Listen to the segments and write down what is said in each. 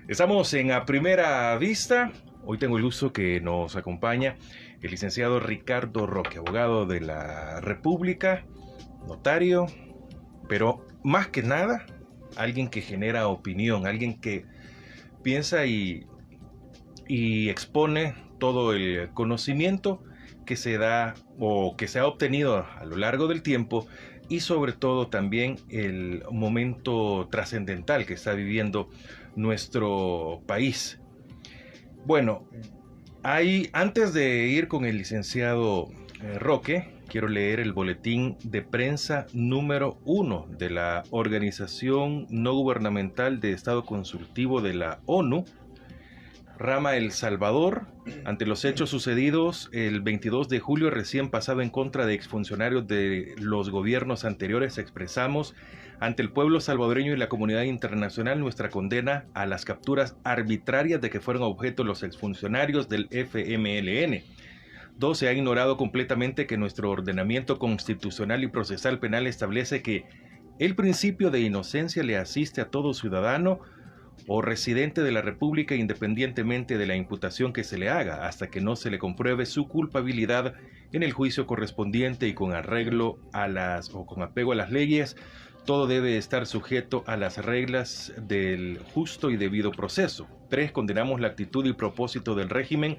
Estamos en A Primera Vista. Hoy tengo el gusto que nos acompaña el licenciado Ricardo Roque, abogado de la República, notario, pero más que nada, alguien que genera opinión, alguien que piensa y expone todo el conocimiento que se da o que se ha obtenido a lo largo del tiempo y sobre todo también el momento trascendental que está viviendo nuestro país. Bueno, antes de ir con el licenciado Roque, quiero leer el boletín de prensa número 1 de la Organización No Gubernamental de Estado Consultivo de la ONU, Rama El Salvador, ante los hechos sucedidos el 22 de julio recién pasado en contra de exfuncionarios de los gobiernos anteriores. Expresamos ante el pueblo salvadoreño y la comunidad internacional nuestra condena a las capturas arbitrarias de que fueron objeto los exfuncionarios del FMLN. 2. Se ha ignorado completamente que nuestro ordenamiento constitucional y procesal penal establece que el principio de inocencia le asiste a todo ciudadano o residente de la República independientemente de la imputación que se le haga, hasta que no se le compruebe su culpabilidad en el juicio correspondiente y con apego a las leyes. Todo debe estar sujeto a las reglas del justo y debido proceso. 3. Condenamos la actitud y propósito del régimen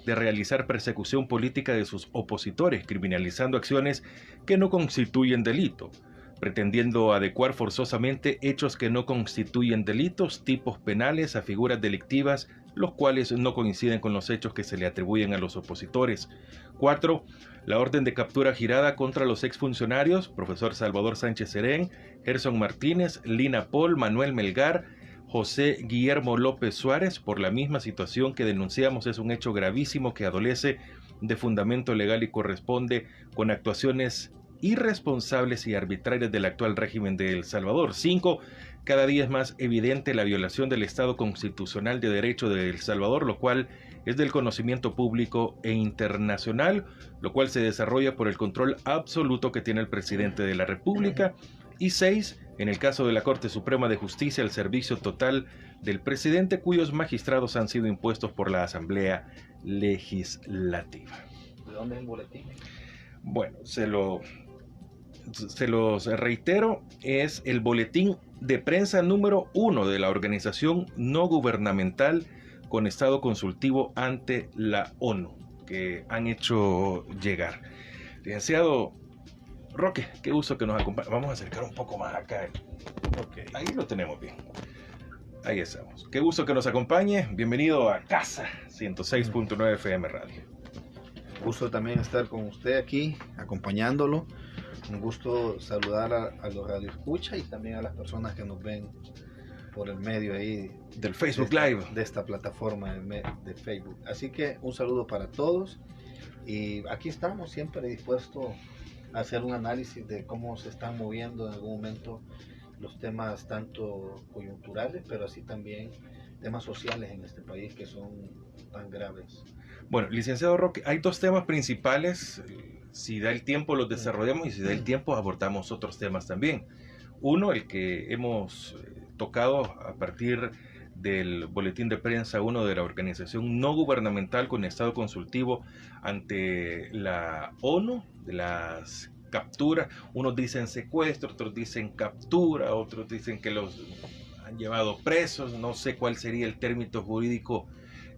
de realizar persecución política de sus opositores, criminalizando acciones que no constituyen delito, pretendiendo adecuar forzosamente hechos que no constituyen delitos, tipos penales a figuras delictivas, los cuales no coinciden con los hechos que se le atribuyen a los opositores. 4. La orden de captura girada contra los exfuncionarios, profesor Salvador Sánchez Serén, Gerson Martínez, Lina Paul, Manuel Melgar, José Guillermo López Suárez, por la misma situación que denunciamos, es un hecho gravísimo que adolece de fundamento legal y corresponde con actuaciones irresponsables y arbitrarias del actual régimen de El Salvador. 5. Cada día es más evidente la violación del Estado constitucional de derecho de El Salvador, lo cual es del conocimiento público e internacional, lo cual se desarrolla por el control absoluto que tiene el presidente de la República. Y 6. En el caso de la Corte Suprema de Justicia, el servicio total del presidente, cuyos magistrados han sido impuestos por la Asamblea Legislativa. ¿De dónde es el boletín? Bueno, se los reitero, es el boletín de prensa número 1 de la Organización No Gubernamental con Estado Consultivo ante la ONU, que han hecho llegar. Licenciado Roque, qué gusto que nos acompañe. Vamos a acercar un poco más acá. Okay. Ahí lo tenemos bien. Ahí estamos. Qué gusto que nos acompañe. Bienvenido a Casa 106.9 FM Radio. Gusto también estar con usted aquí, acompañándolo. Un gusto saludar a los radioescuchas y también a las personas que nos ven por el medio ahí del Facebook Live, de esta plataforma de Facebook. Así que un saludo para todos y aquí estamos siempre dispuestos a hacer un análisis de cómo se están moviendo en algún momento los temas tanto coyunturales, pero así también temas sociales en este país que son tan graves. Bueno, licenciado Roque, hay dos temas principales. Si da el tiempo los desarrollamos y si da el tiempo abordamos otros temas también. Uno, el que hemos tocado a partir del boletín de prensa 1 de la Organización No Gubernamental con Estado Consultivo ante la ONU, de las capturas. Unos dicen secuestro, otros dicen captura, otros dicen que los han llevado presos. No sé cuál sería el término jurídico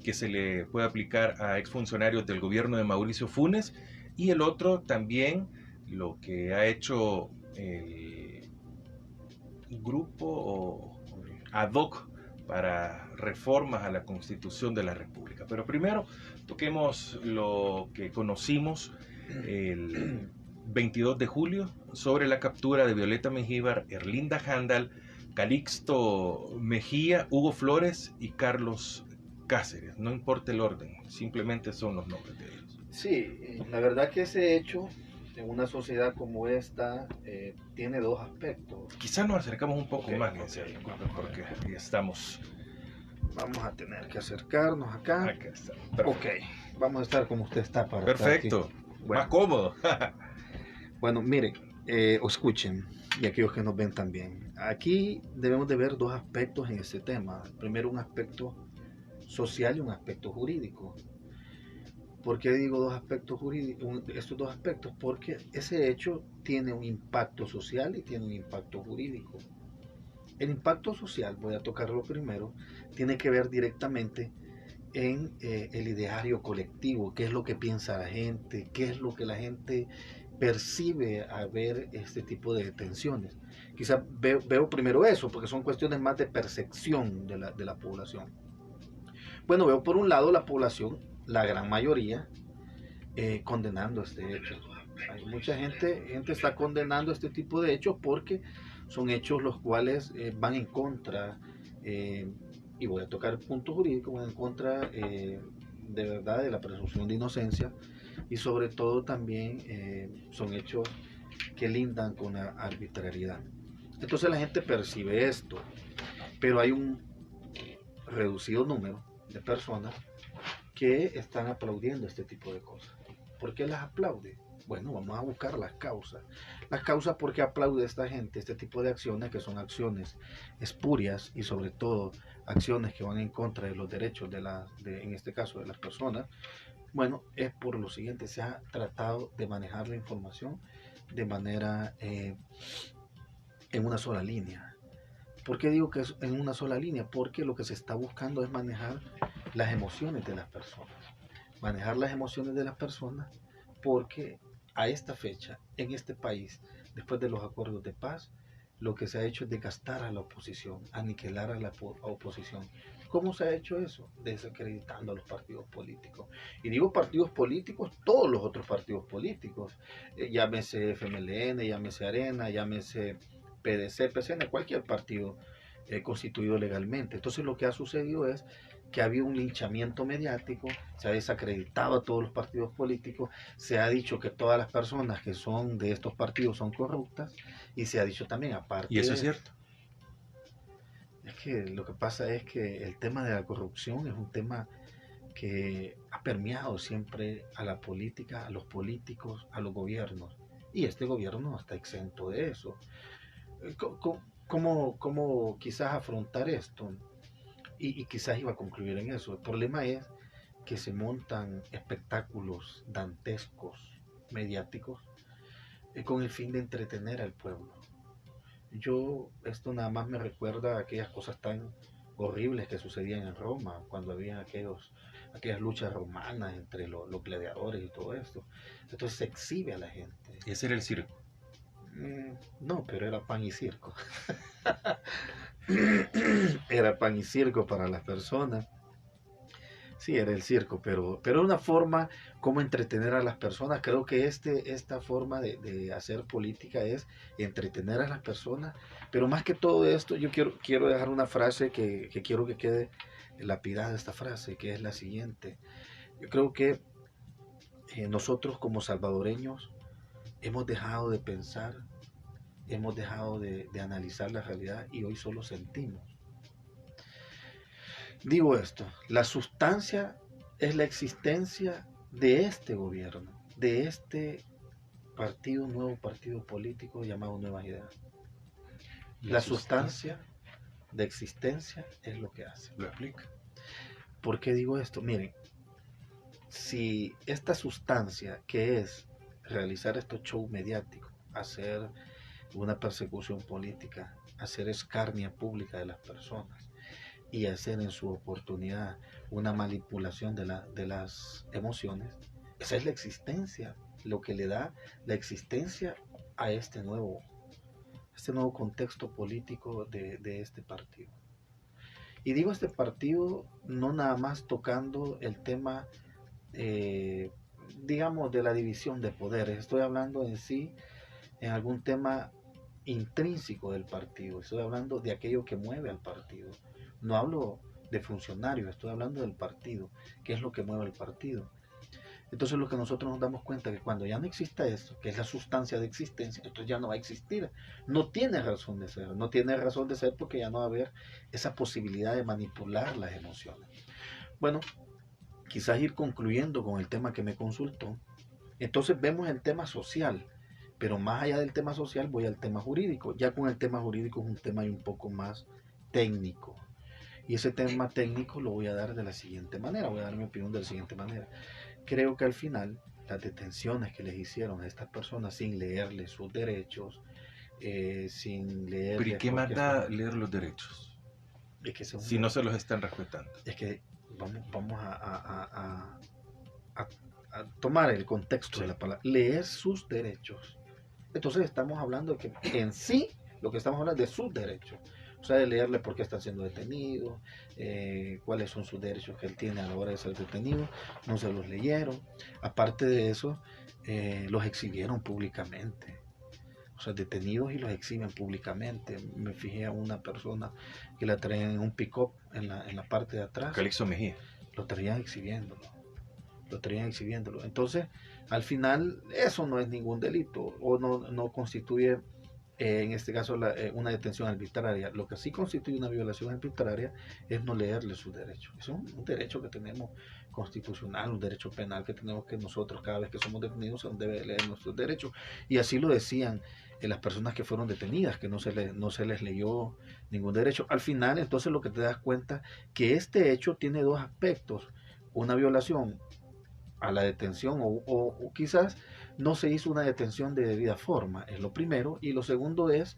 que se le puede aplicar a exfuncionarios del gobierno de Mauricio Funes. Y el otro también, lo que ha hecho el grupo ad hoc para reformas a la Constitución de la República. Pero primero toquemos lo que conocimos el 22 de julio sobre la captura de Violeta Mengíbar, Erlinda Handal, Calixto Mejía, Hugo Flores y Carlos Cáceres. No importa el orden, simplemente son los nombres de ellos. Sí, la verdad que ese hecho en una sociedad como esta tiene dos aspectos. Quizás nos acercamos un poco más, porque aquí estamos. Vamos a tener que acercarnos acá. Acá está. Ok, vamos a estar como usted está para perfecto, estar aquí. Bueno, más cómodo. Bueno, miren, o escuchen, y aquellos que nos ven también. aquí debemos de ver dos aspectos en este tema. Primero, un aspecto social y un aspecto jurídico. ¿Por qué digo dos aspectos jurídicos, estos dos aspectos? Porque ese hecho tiene un impacto social y tiene un impacto jurídico. El impacto social, voy a tocarlo primero, tiene que ver directamente en el ideario colectivo, qué es lo que piensa la gente, qué es lo que la gente percibe al ver este tipo de detenciones. Quizás veo primero eso, porque son cuestiones más de percepción de la población. Bueno, veo por un lado la población, la gran mayoría, condenando este hecho. Hay mucha gente está condenando este tipo de hechos porque son hechos los cuales van en contra, y voy a tocar puntos jurídicos, van en contra de verdad de la presunción de inocencia, y sobre todo también son hechos que lindan con la arbitrariedad. Entonces la gente percibe esto, pero hay un reducido número de personas que están aplaudiendo este tipo de cosas. ¿Por qué las aplaude? Bueno, vamos a buscar las causas. Las causas por qué aplaude esta gente este tipo de acciones, que son acciones espurias y sobre todo acciones que van en contra de los derechos en este caso de las personas. Bueno, es por lo siguiente: se ha tratado de manejar la información de manera en una sola línea. ¿Por qué digo que es en una sola línea? Porque lo que se está buscando es manejar las emociones de las personas. Manejar las emociones de las personas, porque a esta fecha, en este país, después de los acuerdos de paz, lo que se ha hecho es desgastar a la oposición, aniquilar a la oposición. ¿Cómo se ha hecho eso? Desacreditando a los partidos políticos. Y digo partidos políticos, todos los otros partidos políticos. Llámese FMLN, llámese Arena, llámese PDC, PCN, cualquier partido constituido legalmente. Entonces lo que ha sucedido es que había un linchamiento mediático, se ha desacreditado a todos los partidos políticos, se ha dicho que todas las personas que son de estos partidos son corruptas, y se ha dicho también, aparte ¿Y eso de es cierto? es que lo que pasa es que el tema de la corrupción es un tema que ha permeado siempre a la política, a los políticos, a los gobiernos, y este gobierno no está exento de eso. ¿Cómo quizás afrontar esto? Y quizás iba a concluir en eso. El problema es que se montan espectáculos dantescos, mediáticos, con el fin de entretener al pueblo. Esto nada más me recuerda a aquellas cosas tan horribles que sucedían en Roma, cuando había aquellas luchas romanas entre los gladiadores y todo esto. Entonces se exhibe a la gente. Ese era el circo. No, pero era pan y circo. Era pan y circo para las personas. Sí, era el circo, pero era una forma como entretener a las personas. Creo que esta forma de hacer política es entretener a las personas, pero más que todo esto, yo quiero dejar una frase que quiero que quede lapidada, esta frase, que es la siguiente. Yo creo que nosotros como salvadoreños hemos dejado de pensar, hemos dejado de analizar la realidad, y hoy solo sentimos. Digo esto: la sustancia es la existencia de este gobierno, de este nuevo partido político llamado Nuevas Ideas. La sustancia de existencia es lo que hace. Lo explica. ¿Por qué digo esto? Miren, si esta sustancia, que es realizar estos shows mediáticos, hacer una persecución política, hacer escarnia pública de las personas, y hacer en su oportunidad una manipulación de las emociones, esa es la existencia, lo que le da la existencia a este nuevo contexto político de este partido. Y digo este partido no nada más tocando el tema, digamos, de la división de poderes. Estoy hablando en sí, en algún tema intrínseco del partido. Estoy hablando de aquello que mueve al partido. No hablo de funcionarios, estoy hablando del partido. ¿Qué es lo que mueve al partido? Entonces lo que nosotros nos damos cuenta es que cuando ya no exista esto, que es la sustancia de existencia, esto ya no va a existir. No tiene razón de ser. No tiene razón de ser porque ya no va a haber esa posibilidad de manipular las emociones. Bueno, quizás ir concluyendo con el tema que me consultó. Entonces vemos el tema social. Pero más allá del tema social voy al tema jurídico. Ya con el tema jurídico es un tema un poco más técnico. Y ese tema técnico lo voy a dar de la siguiente manera, voy a dar mi opinión de la siguiente manera. Creo que al final las detenciones que les hicieron a estas personas sin leerles sus derechos, sin leerles... ¿Pero y qué más da leer los derechos? Es que si no se los están respetando. Es que vamos a tomar el contexto de la palabra, leer sus derechos. Entonces estamos hablando de que en sí, lo que estamos hablando es de sus derechos. O sea, de leerle por qué están siendo detenidos, cuáles son sus derechos que él tiene a la hora de ser detenido, no se los leyeron. Aparte de eso, los exhibieron públicamente. O sea, detenidos y los exhiben públicamente. Me fijé a una persona que la traían en un pick-up en la parte de atrás. Calixto Mejía. Lo traían exhibiéndolo. Entonces, al final, eso no es ningún delito o no constituye, en este caso, una detención arbitraria. Lo que sí constituye una violación arbitraria es no leerle sus derechos. Es un derecho que tenemos constitucional, un derecho penal que tenemos, que nosotros cada vez que somos detenidos se debe leer nuestros derechos. Y así lo decían las personas que fueron detenidas, que no se les leyó ningún derecho. Al final, entonces, lo que te das cuenta que este hecho tiene dos aspectos: una violación a la detención o quizás no se hizo una detención de debida forma, es lo primero, y lo segundo es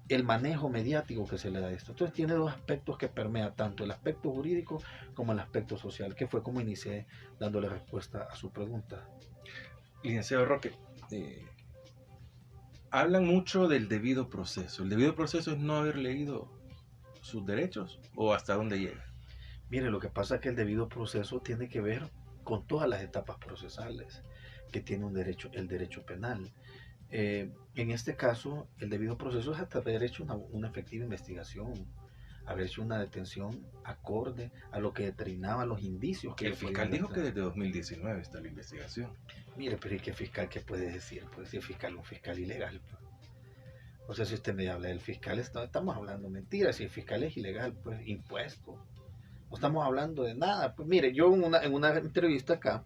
el manejo mediático que se le da a esto. Entonces tiene dos aspectos que permean tanto el aspecto jurídico como el aspecto social, que fue como inicié dándole respuesta a su pregunta. Licenciado Roque, hablan mucho del debido proceso. ¿El debido proceso es no haber leído sus derechos o hasta dónde llega? Mire, lo que pasa es que el debido proceso tiene que ver con todas las etapas procesales que tiene el derecho penal. En este caso, el debido proceso es hasta haber hecho una efectiva investigación, haber hecho una detención acorde a lo que determinaban los indicios. Que el fiscal dijo que desde 2019 está la investigación. Mire, pero ¿y qué fiscal qué puede decir? Pues si el fiscal es un fiscal ilegal. Pues. O sea, si usted me habla del fiscal, estamos hablando mentiras. Si el fiscal es ilegal, pues impuesto. No estamos hablando de nada. Pues mire, yo en una entrevista acá,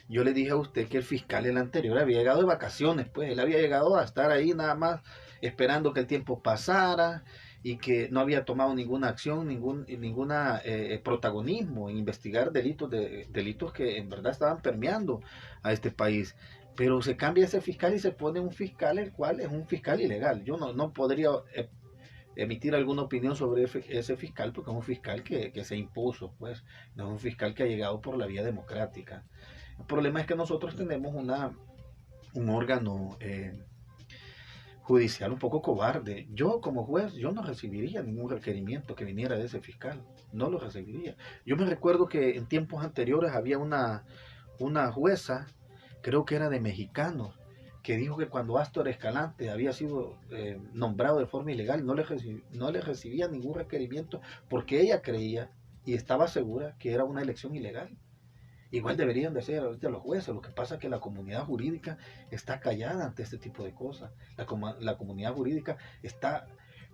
yo le dije a usted que el fiscal, el anterior, había llegado de vacaciones, pues él había llegado a estar ahí nada más esperando que el tiempo pasara y que no había tomado ninguna acción, ninguna protagonismo en investigar delitos que en verdad estaban permeando a este país. Pero se cambia ese fiscal y se pone un fiscal el cual es un fiscal ilegal. Yo no podría emitir alguna opinión sobre ese fiscal porque es un fiscal que se impuso, pues no es un fiscal que ha llegado por la vía democrática. El problema es que nosotros tenemos un órgano judicial un poco cobarde. Yo como juez, yo no recibiría ningún requerimiento que viniera de ese fiscal, no lo recibiría. Yo me recuerdo que en tiempos anteriores había una jueza, creo que era de mexicanos, que dijo que cuando Astor Escalante había sido nombrado de forma ilegal, no le recibía ningún requerimiento porque ella creía y estaba segura que era una elección ilegal. Igual deberían de ser ahorita los jueces. Lo que pasa es que la comunidad jurídica está callada ante este tipo de cosas. La comunidad jurídica está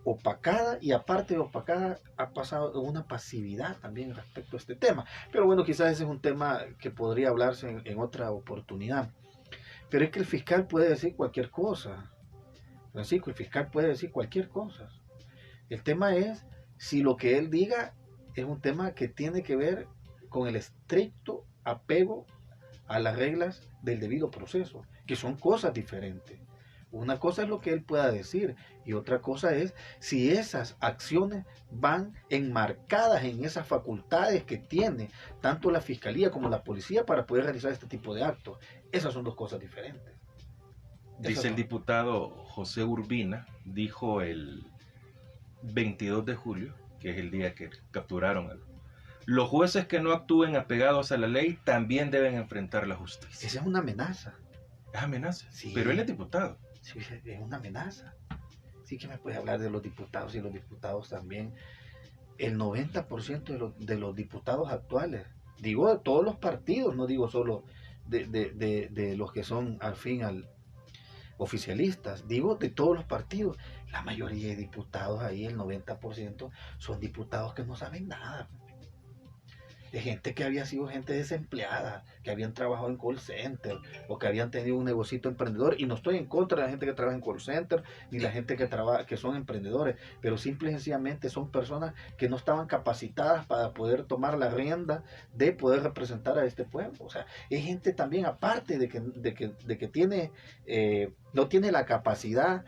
opacada y aparte de opacada ha pasado una pasividad también respecto a este tema. Pero bueno, quizás ese es un tema que podría hablarse en otra oportunidad. Pero es que el fiscal puede decir cualquier cosa. Francisco, el fiscal puede decir cualquier cosa. El tema es si lo que él diga es un tema que tiene que ver con el estricto apego a las reglas del debido proceso, que son cosas diferentes. Una cosa es lo que él pueda decir y otra cosa es si esas acciones van enmarcadas en esas facultades que tiene tanto la fiscalía como la policía para poder realizar este tipo de actos. Esas son dos cosas diferentes. Dice el diputado José Urbina, dijo el 22 de julio, que es el día que capturaron a los jueces que no actúen apegados a la ley también deben enfrentar la justicia. Esa es una amenaza. Es amenaza, sí, pero él es diputado. Sí, es una amenaza. Sí que me puede hablar de los diputados y los diputados también. El 90% de los diputados actuales, digo de todos los partidos, no digo solo de los que son al fin oficialistas, digo de todos los partidos. La mayoría de diputados ahí, el 90%, son diputados que no saben nada. de gente que había sido gente desempleada, que habían trabajado en call center o que habían tenido un negocito emprendedor. Y no estoy en contra de la gente que trabaja en call center ni la gente que son emprendedores, pero simple y sencillamente son personas que no estaban capacitadas para poder tomar la rienda de poder representar a este pueblo. O sea, es gente también, aparte de que tiene, no tiene la capacidad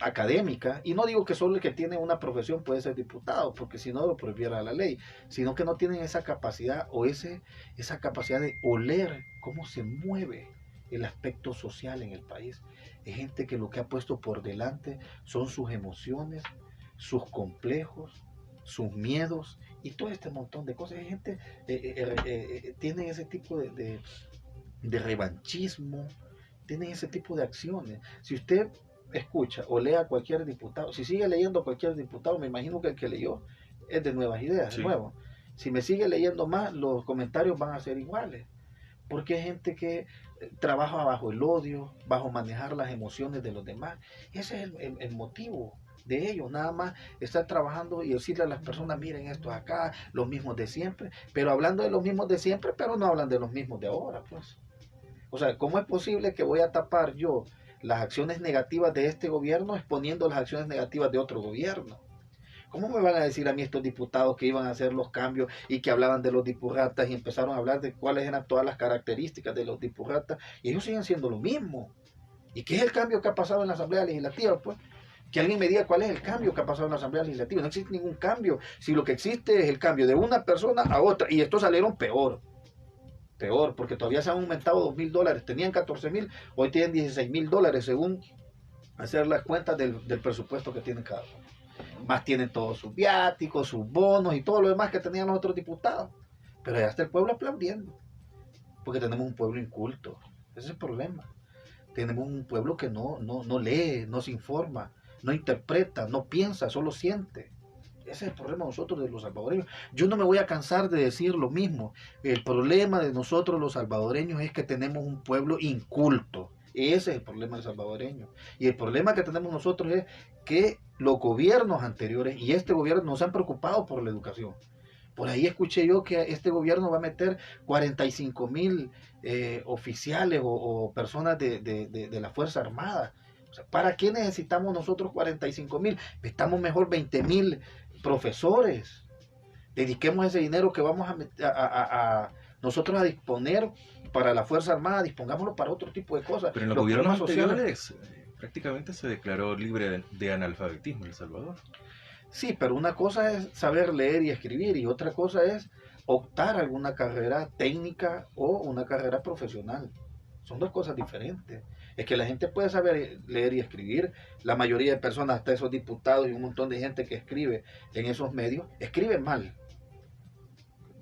académica, y no digo que solo el que tiene una profesión puede ser diputado, porque si no lo prohibiera la ley, sino que no tienen esa capacidad o esa capacidad de oler cómo se mueve el aspecto social en el país. Es gente que lo que ha puesto por delante son sus emociones, sus complejos, sus miedos y todo este montón de cosas. Hay gente tiene ese tipo de revanchismo, tienen ese tipo de acciones. Si usted escucha o lea a cualquier diputado, si sigue leyendo a cualquier diputado, me imagino que el que leyó es de Nuevas Ideas, Sí. de nuevo. Si me sigue leyendo más, los comentarios van a ser iguales, porque hay gente que trabaja bajo el odio, bajo manejar las emociones de los demás. Ese es el motivo de ellos, nada más estar trabajando y decirle a las personas, miren esto acá, los mismos de siempre, pero hablando de los mismos de siempre, pero no hablan de los mismos de ahora, pues. O sea, ¿cómo es posible que voy a tapar yo las acciones negativas de este gobierno exponiendo las acciones negativas de otro gobierno? ¿Cómo me van a decir a mí estos diputados que iban a hacer los cambios y que hablaban de los dipurratas y empezaron a hablar de cuáles eran todas las características de los dipurratas y ellos siguen siendo lo mismo? ¿Y qué es el cambio que ha pasado en la Asamblea Legislativa? Pues que alguien me diga cuál es el cambio que ha pasado en la Asamblea Legislativa. No existe ningún cambio. Si lo que existe es el cambio de una persona a otra, y estos salieron peor, porque todavía se han aumentado $2,000. Tenían 14,000, hoy tienen $16,000, según hacer las cuentas del presupuesto que tienen cada uno. Más tienen todos sus viáticos, sus bonos y todo lo demás que tenían los otros diputados. Pero ya está el pueblo aplaudiendo, porque tenemos un pueblo inculto. Ese es el problema. Tenemos un pueblo que no lee, no se informa, no interpreta, no piensa, solo siente. Ese es el problema de nosotros, de los salvadoreños. Yo no me voy a cansar de decir lo mismo. El problema de nosotros los salvadoreños es que tenemos un pueblo inculto. Ese es el problema del salvadoreño. Y el problema que tenemos nosotros es que los gobiernos anteriores y este gobierno no se han preocupado por la educación. Por ahí escuché yo que este gobierno va a meter 45,000 oficiales o personas de la Fuerza Armada. O sea, ¿para qué necesitamos nosotros 45,000? Estamos mejor 20,000 profesores. Dediquemos ese dinero que vamos a nosotros a disponer para la Fuerza Armada, dispongámoslo para otro tipo de cosas. Pero en los gobiernos anteriores prácticamente se declaró libre de analfabetismo El Salvador. Sí, pero una cosa es saber leer y escribir y otra cosa es optar a alguna carrera técnica o una carrera profesional. Son dos cosas diferentes. Es que la gente puede saber leer y escribir. La mayoría de personas, hasta esos diputados y un montón de gente que escribe en esos medios, escriben mal.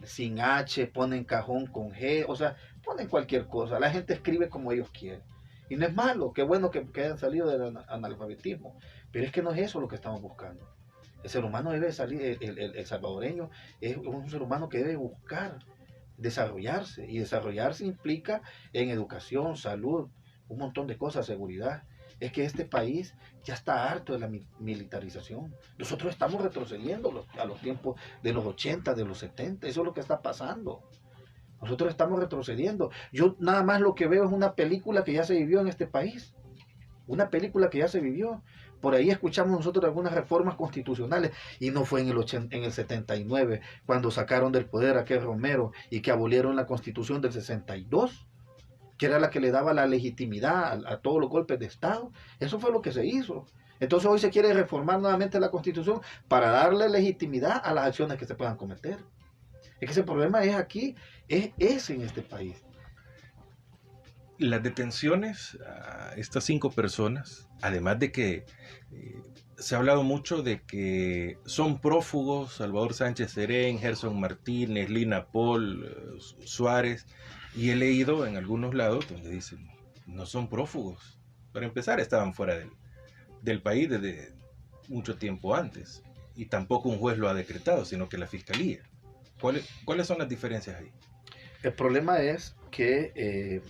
Sin H, ponen cajón con G, o sea, ponen cualquier cosa. La gente escribe como ellos quieren. Y no es malo, qué bueno que hayan salido del analfabetismo. Pero es que no es eso lo que estamos buscando. El ser humano debe salir, el salvadoreño es un ser humano que debe buscar desarrollarse, y desarrollarse implica en educación, salud, un montón de cosas, seguridad. Es que este país ya está harto de la militarización. Nosotros estamos retrocediendo a los tiempos de los 80, de los 70, eso es lo que está pasando. Nosotros estamos retrocediendo. Yo nada más lo que veo es una película que ya se vivió en este país. Una película que ya se vivió. Por ahí escuchamos nosotros algunas reformas constitucionales y no fue en el 79 cuando sacaron del poder a aquel Romero y que abolieron la Constitución del 62, que era la que le daba la legitimidad a todos los golpes de Estado. Eso fue lo que se hizo. Entonces hoy se quiere reformar nuevamente la Constitución para darle legitimidad a las acciones que se puedan cometer. Es que ese problema es aquí, es en este país. Las detenciones a estas 5 personas, además de que se ha hablado mucho de que son prófugos, Salvador Sánchez Serén, Gerson Martínez, Lina Paul, Suárez, y he leído en algunos lados donde dicen, no son prófugos. Para empezar, estaban fuera del país desde mucho tiempo antes, y tampoco un juez lo ha decretado, sino que la Fiscalía. ¿Cuáles son las diferencias ahí? El problema es que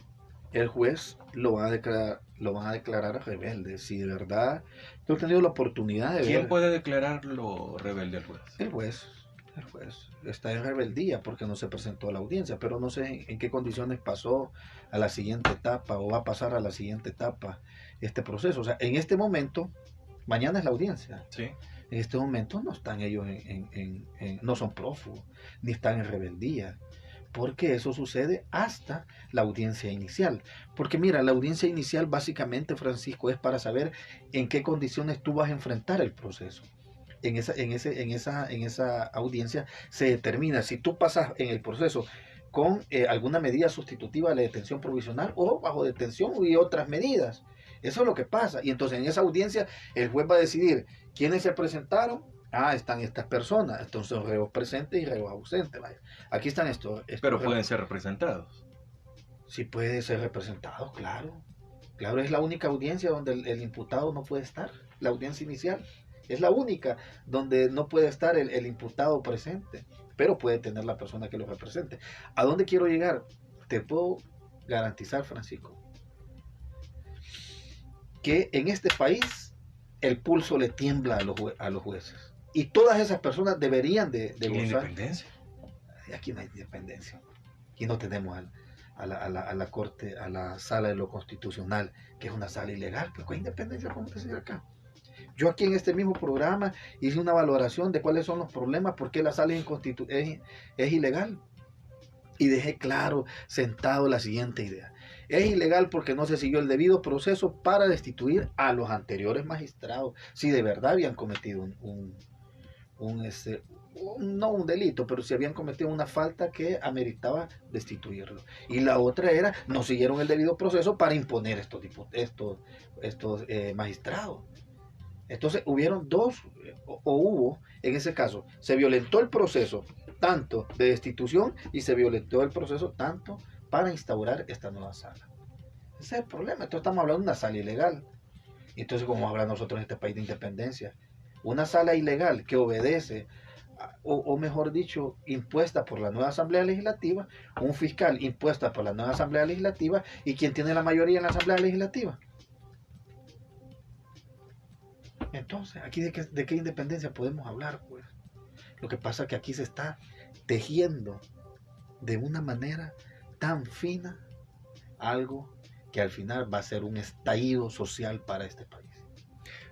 el juez lo van a declarar rebelde. Si de verdad yo he tenido la oportunidad de ¿Quién ver. puede declararlo rebelde al juez? El juez. está en rebeldía porque no se presentó a la audiencia, pero no sé en qué condiciones pasó a la siguiente etapa o va a pasar a la siguiente etapa este proceso. O sea, en este momento, mañana es la audiencia. Sí. En este momento no están ellos no son prófugos, ni están en rebeldía, porque eso sucede hasta la audiencia inicial. Porque mira, la audiencia inicial básicamente, Francisco, es para saber en qué condiciones tú vas a enfrentar el proceso. En esa audiencia se determina si tú pasas en el proceso con alguna medida sustitutiva de la detención provisional o bajo detención y otras medidas. Eso es lo que pasa. Y entonces en esa audiencia el juez va a decidir quiénes se presentaron. Ah, están estas personas. Entonces reos presentes y reos ausentes. Vaya. Aquí están estos. Pero pueden ser representados. Sí puede ser representados, claro. Claro, es la única audiencia donde el imputado no puede estar. La audiencia inicial. Es la única donde no puede estar el imputado presente, pero puede tener la persona que lo represente. ¿A dónde quiero llegar? Te puedo garantizar, Francisco, que en este país el pulso le tiembla a los jueces. Y todas esas personas deberían de gozar. ¿Independencia? Aquí no hay independencia. Aquí no tenemos a la Corte, a la Sala de lo Constitucional, que es una sala ilegal. ¿Qué independencia podemos decir acá? Yo aquí en este mismo programa hice una valoración de cuáles son los problemas, por qué la sala es ilegal. Y dejé claro, sentado, la siguiente idea. Es ilegal porque no se siguió el debido proceso para destituir a los anteriores magistrados, si de verdad habían cometido no un delito, pero si habían cometido una falta que ameritaba destituirlo. Y la otra era, no siguieron el debido proceso para imponer estos magistrados. Entonces hubieron dos, o hubo, en ese caso, se violentó el proceso tanto de destitución y se violentó el proceso tanto para instaurar esta nueva sala. Ese es el problema. Entonces estamos hablando de una sala ilegal. Entonces, ¿cómo habla nosotros en este país de independencia? Una sala ilegal que obedece, o mejor dicho, impuesta por la nueva Asamblea Legislativa, un fiscal impuesta por la nueva Asamblea Legislativa, y quien tiene la mayoría en la Asamblea Legislativa. Entonces, aquí de qué independencia podemos hablar, pues. Lo que pasa es que aquí se está tejiendo de una manera tan fina algo que al final va a ser un estallido social para este país.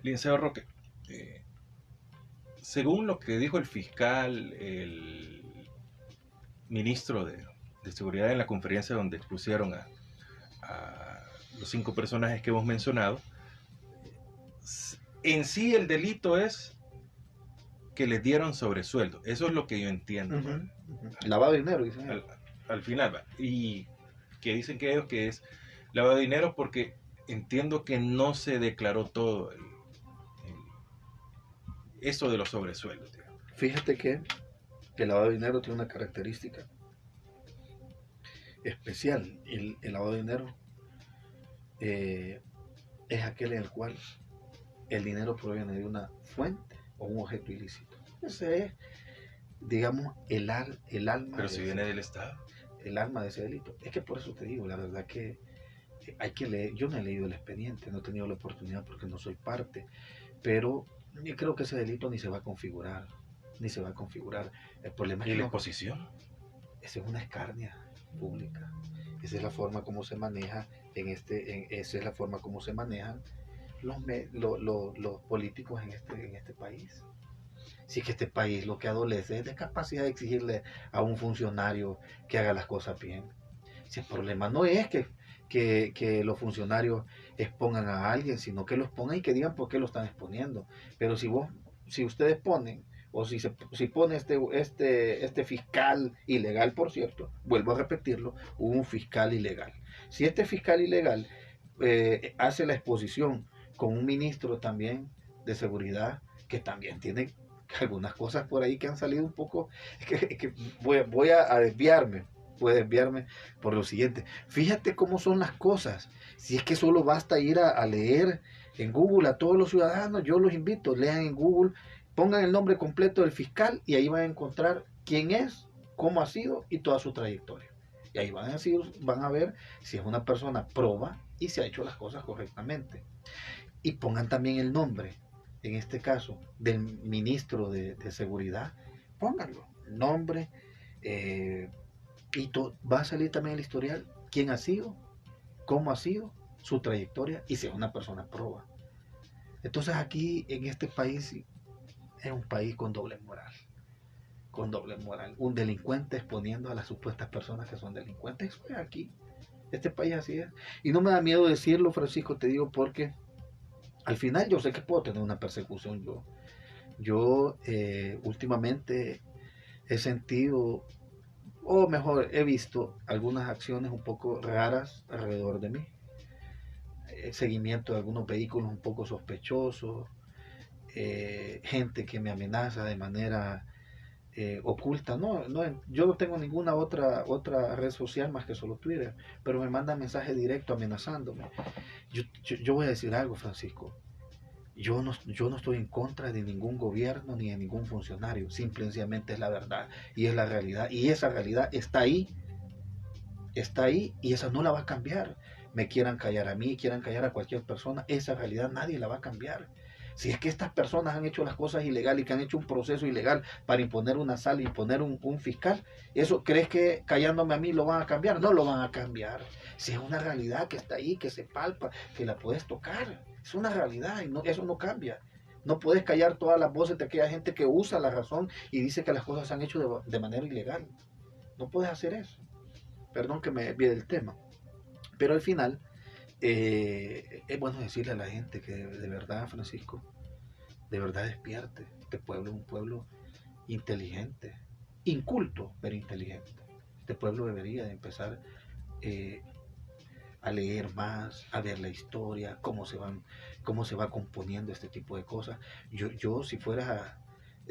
Licenciado Roque, según lo que dijo el fiscal, el ministro de Seguridad en la conferencia donde expusieron a los 5 personajes que hemos mencionado, en sí el delito es que les dieron sobresueldo. Eso es lo que yo entiendo. Lavado de dinero, dicen. Al final va. Y que dicen que ellos que es lavado de dinero porque entiendo que no se declaró todo eso de los sobresueldos. Digamos. Fíjate que el lavado de dinero tiene una característica especial. El lavado de dinero es aquel en el cual el dinero proviene de una fuente o un objeto ilícito. Ese es, digamos, el alma. Pero si viene del Estado. El alma de ese delito. Es que por eso te digo, la verdad que hay que leer. Yo no he leído el expediente, no he tenido la oportunidad porque no soy parte, pero yo creo que ese delito ni se va a configurar. El problema es que la exposición. Esa es una escarnia pública. Esa es la forma como se maneja esa es la forma como se manejan los políticos en este país. Si es que este país lo que adolece es de capacidad de exigirle a un funcionario que haga las cosas bien. Si el problema no es que los funcionarios expongan a alguien, sino que los pongan y que digan por qué lo están exponiendo. Pero si ustedes ponen, o si pone este fiscal ilegal, por cierto, vuelvo a repetirlo, un fiscal ilegal. Si este fiscal ilegal hace la exposición con un ministro también de seguridad, que también tiene algunas cosas por ahí que han salido un poco, que voy a desviarme. Puede desviarme por lo siguiente. Fíjate cómo son las cosas. Si es que solo basta ir a leer en Google a todos los ciudadanos, yo los invito, lean en Google, pongan el nombre completo del fiscal y ahí van a encontrar quién es, cómo ha sido y toda su trayectoria. Y ahí van a ver si es una persona proba y si ha hecho las cosas correctamente. Y pongan también el nombre, en este caso, del ministro de Seguridad. Pónganlo. nombre, y va a salir también el historial, quién ha sido, cómo ha sido, su trayectoria y si es una persona proba. Entonces aquí en este país es un país con doble moral. Con doble moral. Un delincuente exponiendo a las supuestas personas que son delincuentes. Eso es aquí. Este país así es. Y no me da miedo decirlo, Francisco, te digo, porque al final yo sé que puedo tener una persecución. Yo últimamente he sentido, o mejor, he visto algunas acciones un poco raras alrededor de mí. Seguimiento de algunos vehículos un poco sospechosos, gente que me amenaza de manera oculta. Yo no tengo ninguna otra red social más que solo Twitter, pero me mandan mensaje directo amenazándome. Yo voy a decir algo, Francisco. Yo no estoy en contra de ningún gobierno ni de ningún funcionario. Simplemente es la verdad y es la realidad. Y esa realidad está ahí y esa no la va a cambiar. Me quieran callar a mí, quieran callar a cualquier persona, esa realidad nadie la va a cambiar. Si es que estas personas han hecho las cosas ilegales y que han hecho un proceso ilegal para imponer una sala, imponer un fiscal, ¿eso crees que callándome a mí lo van a cambiar? No lo van a cambiar. Si es una realidad que está ahí, que se palpa, que la puedes tocar, es una realidad y eso no cambia. No puedes callar todas las voces de aquella gente que usa la razón y dice que las cosas se han hecho de manera ilegal. No puedes hacer eso. Perdón que me desvíe del tema. Pero al final, es bueno decirle a la gente que de verdad, Francisco, de verdad despierte. Este pueblo es un pueblo inteligente, inculto, pero inteligente. Este pueblo debería de empezar a leer más, a ver la historia, cómo se va componiendo este tipo de cosas. Yo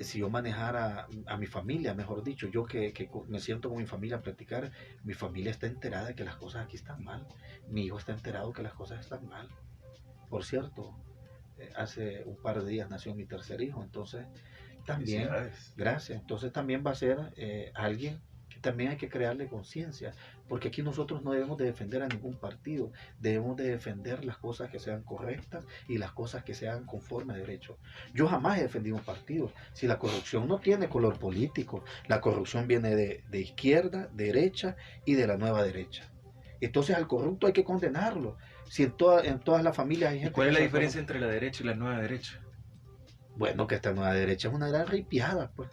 si yo manejara a mi familia, mejor dicho, yo que me siento con mi familia a platicar, mi familia está enterada de que las cosas aquí están mal. Mi hijo está enterado que las cosas están mal. Por cierto, hace un par de días nació mi tercer hijo, entonces también, gracias, entonces también va a ser alguien que también hay que crearle conciencia, porque aquí nosotros no debemos de defender a ningún partido, debemos de defender las cosas que sean correctas y las cosas que sean conforme a derecho. Yo jamás he defendido un partido. Si la corrupción no tiene color político, la corrupción viene de izquierda, derecha y de la nueva derecha. Entonces al corrupto hay que condenarlo. Si en todas las familias hay gente... ¿Cuál es la diferencia entre la derecha y la nueva derecha? Bueno, que esta nueva derecha es una gran ripiada, pues.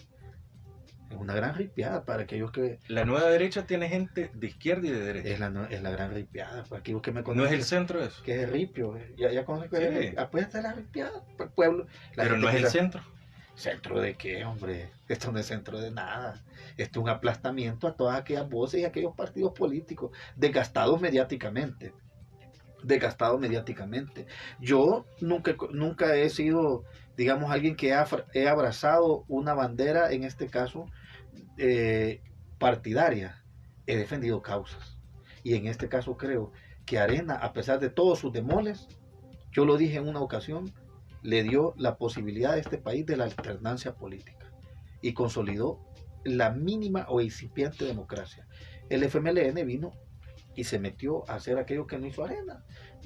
Es una gran ripiada para aquellos que... La nueva derecha tiene gente de izquierda y de derecha. Es la gran ripiada, para aquellos que me conocen. ¿No es el centro eso? Que es el ripio. Ya conozco que es el ripio. Pues esta es la ripiada, el pueblo. Pero no es el centro. ¿Centro de qué, hombre? Esto no es centro de nada. Esto es un aplastamiento a todas aquellas voces y a aquellos partidos políticos desgastados mediáticamente. Yo nunca he sido, digamos, alguien que he abrazado una bandera, en este caso, partidaria. He defendido causas. Y en este caso creo que Arena, a pesar de todos sus demoles, yo lo dije en una ocasión, le dio la posibilidad a este país de la alternancia política y consolidó la mínima o incipiente democracia. El FMLN vino y se metió a hacer aquello que no hizo Arena.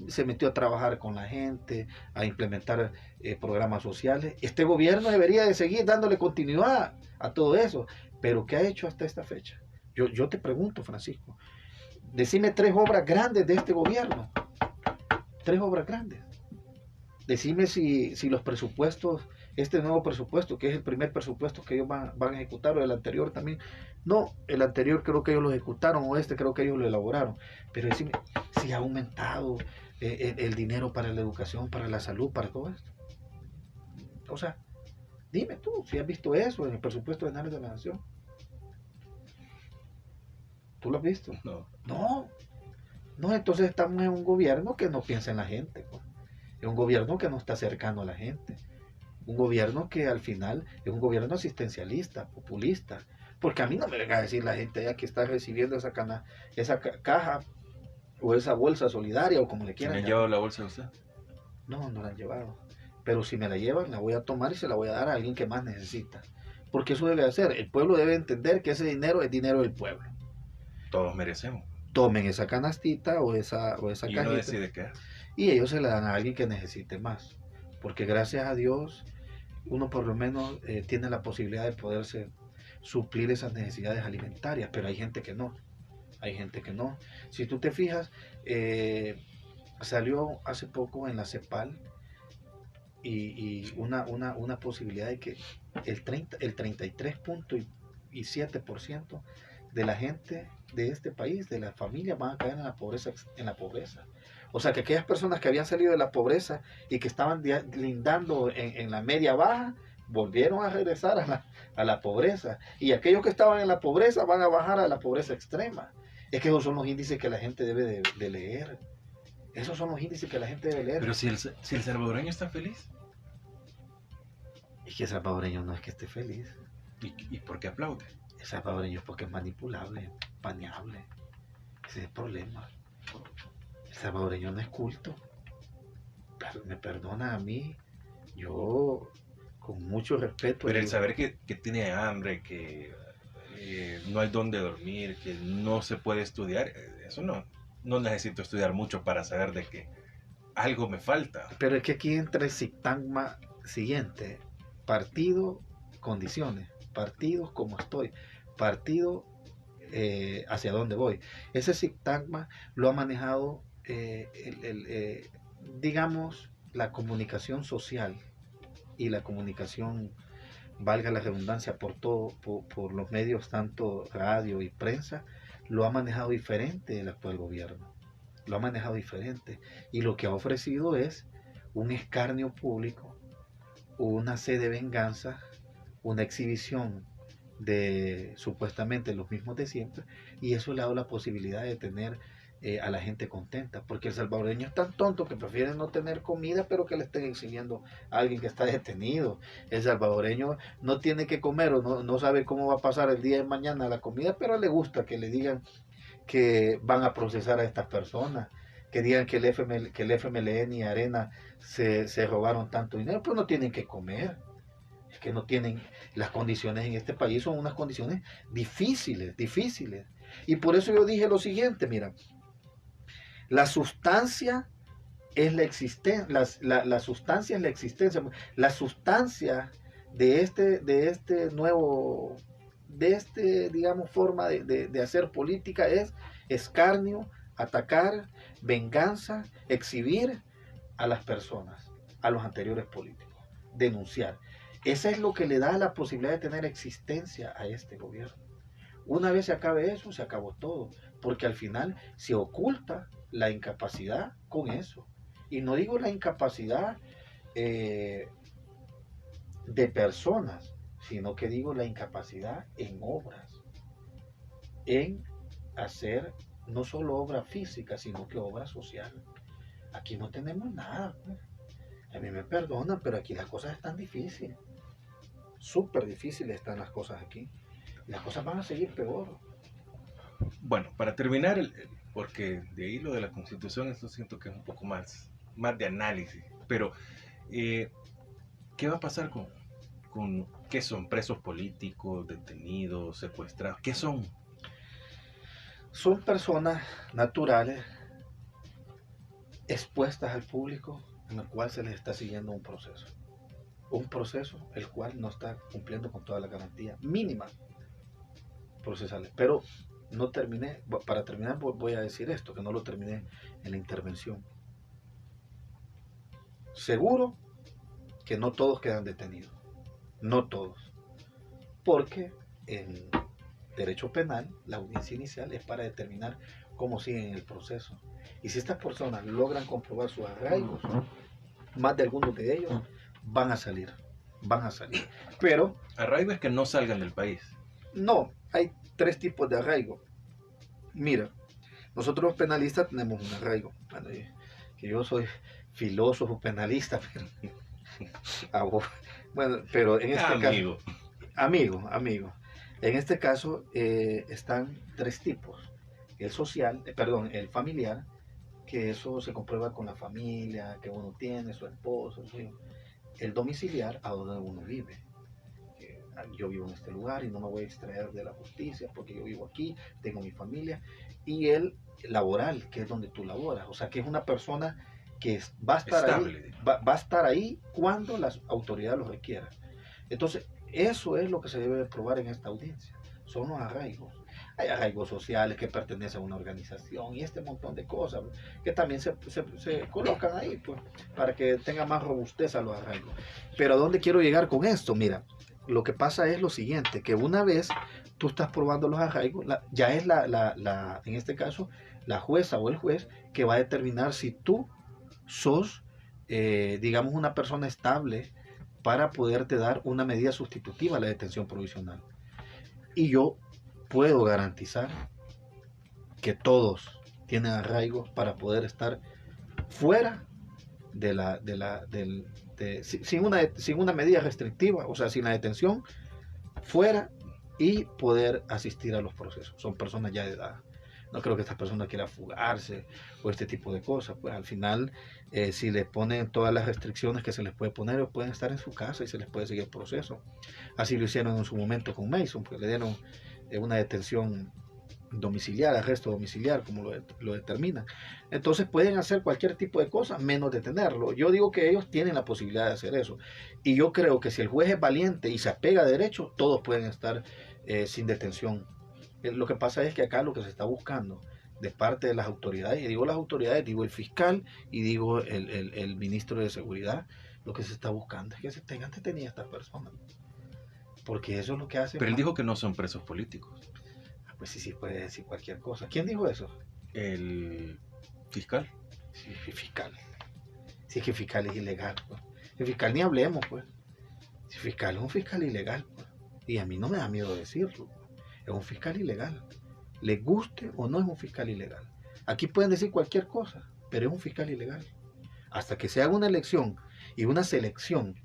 Se metió a trabajar con la gente, a implementar programas sociales. Este gobierno debería de seguir dándole continuidad a todo eso. Pero ¿qué ha hecho hasta esta fecha? Yo te pregunto, Francisco, decime 3 obras grandes de este gobierno. 3 obras grandes. Decime si los presupuestos, este nuevo presupuesto, que es el primer presupuesto que ellos van a ejecutar, o el anterior también. No, el anterior creo que ellos lo ejecutaron, o este creo que ellos lo elaboraron. Pero decime si ha aumentado el dinero para la educación, para la salud, para todo esto. O sea, dime tú, si has visto eso en el presupuesto general de la nación. ¿Tú lo has visto? No, entonces estamos en un gobierno que no piensa en la gente, pues. Es un gobierno que no está cercano a la gente. Un gobierno que al final es un gobierno asistencialista, populista. Porque a mí no me venga a decir la gente ya que está recibiendo esa caja o esa bolsa solidaria o como le quieran. ¿Me han llevado la bolsa de usted? No la han llevado. Pero si me la llevan, la voy a tomar y se la voy a dar a alguien que más necesita. Porque eso debe hacer. El pueblo debe entender que ese dinero es dinero del pueblo. Todos merecemos. Tomen esa canastita o esa cajita. Y uno decide qué. Y ellos se la dan a alguien que necesite más. Porque gracias a Dios, uno por lo menos tiene la posibilidad de poderse suplir esas necesidades alimentarias, pero hay gente que no. Hay gente que no. Si tú te fijas, salió hace poco en la CEPAL y una posibilidad de que el 33.7% de la gente de este país, de las familias, van a caer en la pobreza, en la pobreza. O sea que aquellas personas que habían salido de la pobreza y que estaban lindando en la media baja, volvieron a regresar a la pobreza. Y aquellos que estaban en la pobreza van a bajar a la pobreza extrema. Es que esos son los índices que la gente debe de leer. Esos son los índices que la gente debe leer. Pero si el salvadoreño está feliz. Es que el salvadoreño no es que esté feliz. ¿Y por qué aplaude? El salvadoreño es porque es manipulable, paneable. Ese es el problema. El salvadoreño no es culto. Pero me perdona a mí. Yo, con mucho respeto. Pero el saber que tiene hambre, que no hay dónde dormir, que no se puede estudiar, eso no necesito estudiar mucho para saber de que algo me falta. Pero es que aquí entra el sintagma siguiente: partido, condiciones, partidos como estoy, partido hacia dónde voy. Ese sintagma lo ha manejado digamos, la comunicación social y la comunicación, valga la redundancia, por los medios, tanto radio y prensa, lo ha manejado diferente el actual gobierno. Lo ha manejado diferente. Y lo que ha ofrecido es un escarnio público, una sed de venganza, una exhibición de supuestamente los mismos de siempre, y eso le ha dado la posibilidad de tener a la gente contenta, porque el salvadoreño es tan tonto que prefiere no tener comida, pero que le estén exhibiendo a alguien que está detenido. El salvadoreño no tiene que comer o no sabe cómo va a pasar el día de mañana la comida, pero le gusta que le digan que van a procesar a estas personas, que digan que el FMLN y Arena se robaron tanto dinero, pero no tienen que comer. Es que no tienen, las condiciones en este país son unas condiciones difíciles. Y por eso yo dije lo siguiente: mira, la sustancia es la existencia, la sustancia es la existencia. La sustancia de digamos, forma de hacer política es escarnio, atacar, venganza, exhibir a las personas, a los anteriores políticos, denunciar. Esa es lo que le da la posibilidad de tener existencia a este gobierno. Una vez se acabe eso, se acabó todo, porque al final se oculta la incapacidad con eso. Y no digo la incapacidad de personas, sino que digo la incapacidad en obras, en hacer no solo obra física, sino que obra social. Aquí no tenemos nada. A mí me perdonan, pero aquí las cosas están difíciles. Súper difíciles están las cosas aquí. Y las cosas van a seguir peor. Bueno, para terminar, porque de ahí lo de la Constitución, esto siento que es un poco más de análisis. Pero, ¿qué va a pasar con qué son? ¿Presos políticos, detenidos, secuestrados? ¿Qué son? Son personas naturales expuestas al público, en el cual se les está siguiendo un proceso. Un proceso el cual no está cumpliendo con toda la garantía mínima procesales. Pero no terminé, para terminar voy a decir esto, que no lo terminé en la intervención. Seguro que no todos quedan detenidos, no todos, porque en derecho penal la audiencia inicial es para determinar cómo siguen el proceso. Y si estas personas logran comprobar sus arraigos, más de algunos de ellos van a salir. Pero arraigo es que no salgan del país. No, hay 3 tipos de arraigo. Mira, nosotros los penalistas tenemos un arraigo. Bueno, que yo soy filósofo penalista, pero en este caso, amigo. En este caso están 3 tipos. El social, el familiar, que eso se comprueba con la familia que uno tiene, su esposo, su hijo. El domiciliar, a donde uno vive. Yo vivo en este lugar y no me voy a extraer de la justicia porque yo vivo aquí, tengo mi familia. Y el laboral, que es donde tú laboras. O sea, que es una persona que va a estar ahí, va a estar ahí cuando las autoridades lo requieran. Entonces, Eso es lo que se debe probar en esta audiencia. Son los arraigos. Hay arraigos sociales que pertenecen a una organización y este montón de cosas que también se colocan ahí pues, para que tenga más robustez a los arraigos. Pero ¿a dónde quiero llegar con esto? Mira, lo que pasa es lo siguiente, que una vez tú estás probando los arraigos, ya es en este caso, la jueza o el juez que va a determinar si tú sos, digamos, una persona estable para poderte dar una medida sustitutiva a la detención provisional. Y yo puedo garantizar que todos tienen arraigo para poder estar fuera sin una medida restrictiva, o sea, sin la detención, fuera y poder asistir a los procesos. Son personas ya de edad. No creo que esta persona quiera fugarse o este tipo de cosas. Pues al final, si le ponen todas las restricciones que se les puede poner, pueden estar en su casa y se les puede seguir el proceso. Así lo hicieron en su momento con Mason, porque le dieron una detención domiciliar, arresto domiciliar, como lo determinan. Entonces pueden hacer cualquier tipo de cosa menos detenerlo. Yo digo que ellos tienen la posibilidad de hacer eso. Y yo creo que si el juez es valiente y se apega a derecho, todos pueden estar sin detención. Lo que pasa es que acá lo que se está buscando de parte de las autoridades, y digo las autoridades, digo el fiscal y digo el ministro de seguridad, lo que se está buscando es que se tengan detenidas a estas personas. Porque eso es lo que hace. Pero él dijo que no son presos políticos. Pues sí, puede decir cualquier cosa. ¿Quién dijo eso? El fiscal. Sí, fiscal. Si es que fiscal es ilegal, pues. El fiscal ni hablemos, pues. Si fiscal es un fiscal ilegal, pues. Y a mí no me da miedo decirlo. Es un fiscal ilegal. Le guste o no es un fiscal ilegal. Aquí pueden decir cualquier cosa, pero es un fiscal ilegal. Hasta que se haga una elección y una selección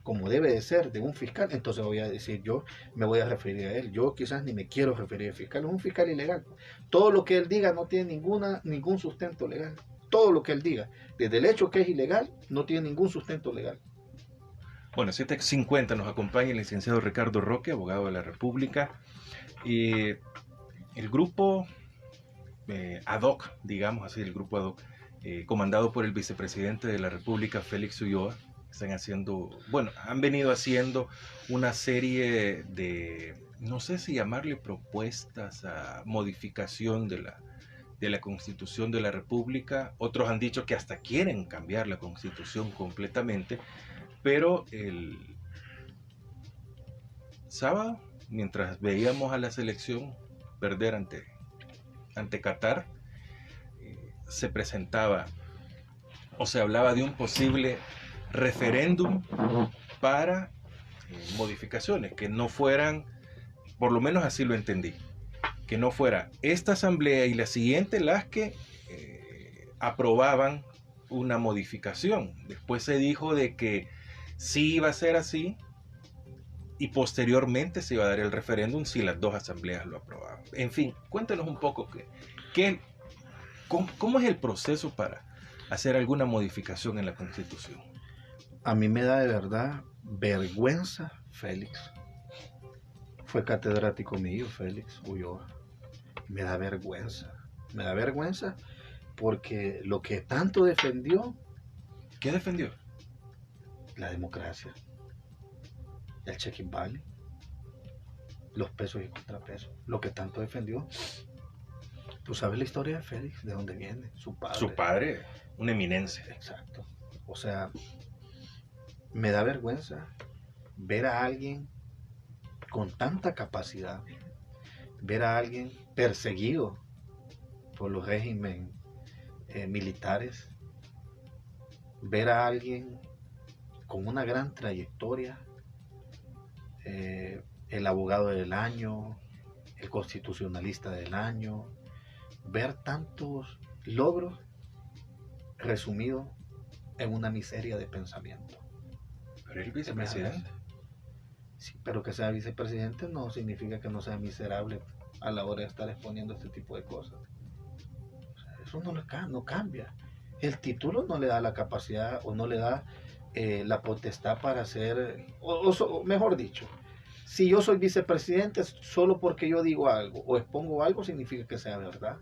como debe de ser de un fiscal, entonces voy a decir, yo me voy a referir a él. Yo quizás ni me quiero referir al fiscal, es un fiscal ilegal. Todo lo que él diga no tiene ningún sustento legal. Todo lo que él diga, desde el hecho que es ilegal, no tiene ningún sustento legal. Bueno, 7:50 nos acompaña el licenciado Ricardo Roque, abogado de la República. Y el grupo ad hoc, digamos así, el grupo ad hoc, comandado por el vicepresidente de la República, Félix Ulloa, han venido haciendo una serie de, no sé si llamarle propuestas a modificación de la Constitución de la República. Otros han dicho que hasta quieren cambiar la Constitución completamente, pero el sábado, mientras veíamos a la selección perder ante Qatar, se presentaba o se hablaba de un posible referéndum para modificaciones, que no fueran, por lo menos así lo entendí, que no fuera esta asamblea y la siguiente las que aprobaban una modificación. Después se dijo de que sí iba a ser así y posteriormente se iba a dar el referéndum si las dos asambleas lo aprobaban. En fin, cuéntanos un poco cómo es el proceso para hacer alguna modificación en la Constitución. A mí me da de verdad vergüenza Félix. Fue catedrático mío, Félix Ulloa. Me da vergüenza. Me da vergüenza porque lo que tanto defendió... ¿Qué defendió? La democracia, el check and balance, los pesos y contrapesos. Lo que tanto defendió. Tú sabes la historia de Félix, de dónde viene, su padre. Su padre, una eminencia. Exacto. O sea, me da vergüenza ver a alguien con tanta capacidad, ver a alguien perseguido por los regímenes militares, ver a alguien con una gran trayectoria, el abogado del año, el constitucionalista del año, ver tantos logros resumidos en una miseria de pensamiento. Pero el vicepresidente. Sí, pero que sea vicepresidente no significa que no sea miserable a la hora de estar exponiendo este tipo de cosas. O sea, eso no cambia. El título no le da la capacidad o no le da la potestad para hacer, o mejor dicho, si yo soy vicepresidente solo porque yo digo algo o expongo algo significa que sea verdad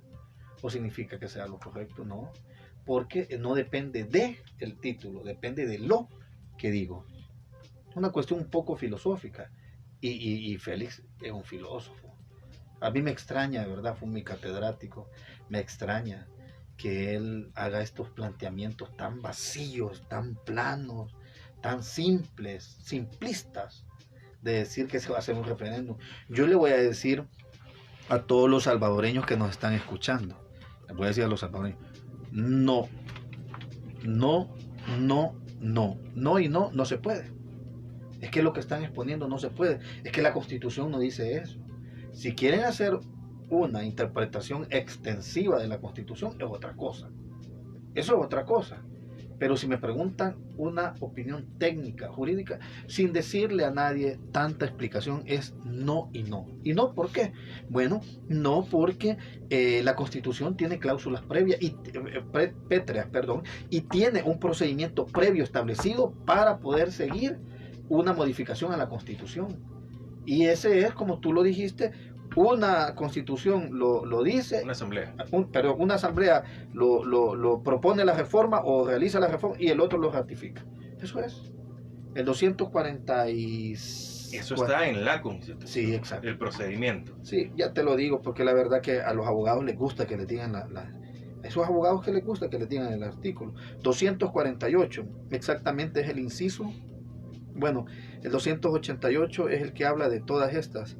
o significa que sea lo correcto, no, porque no depende de el título, depende de lo que digo. Una cuestión un poco filosófica. Y Félix es un filósofo. A mí me extraña, de verdad, fue mi catedrático, me extraña que él haga estos planteamientos tan vacíos, tan planos, tan simples, simplistas, de decir que se va a hacer un referéndum. Yo le voy a decir a todos los salvadoreños que nos están escuchando, le voy a decir a los salvadoreños, no, no, no, no, no y no, no se puede. Es que lo que están exponiendo no se puede. Es que la Constitución no dice eso. Si quieren hacer una interpretación extensiva de la Constitución, es otra cosa. Eso es otra cosa. Pero si me preguntan una opinión técnica, jurídica, sin decirle a nadie tanta explicación, es no y no. ¿Y no por qué? Bueno, no porque la Constitución tiene cláusulas previas y pétreas, perdón, y tiene un procedimiento previo establecido para poder seguir una modificación a la Constitución. Y ese es, como tú lo dijiste, una Constitución lo dice, una asamblea, pero una asamblea lo propone la reforma o realiza la reforma y el otro lo ratifica. Eso es. El 246. Eso está en la Constitución. Sí, exacto. El procedimiento. Sí, ya te lo digo, porque la verdad que a los abogados les gusta que le digan esos abogados que les gusta que le digan el artículo. 248, exactamente es el inciso. Bueno, el 288 es el que habla de todas estas.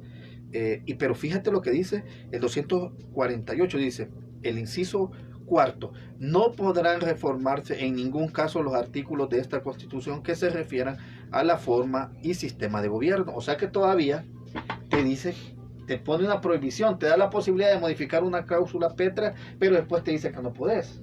Pero fíjate lo que dice el 248, dice, el inciso cuarto, no podrán reformarse en ningún caso los artículos de esta Constitución que se refieran a la forma y sistema de gobierno. O sea que todavía te dice, te pone una prohibición, te da la posibilidad de modificar una cláusula pétrea, pero después te dice que no podés.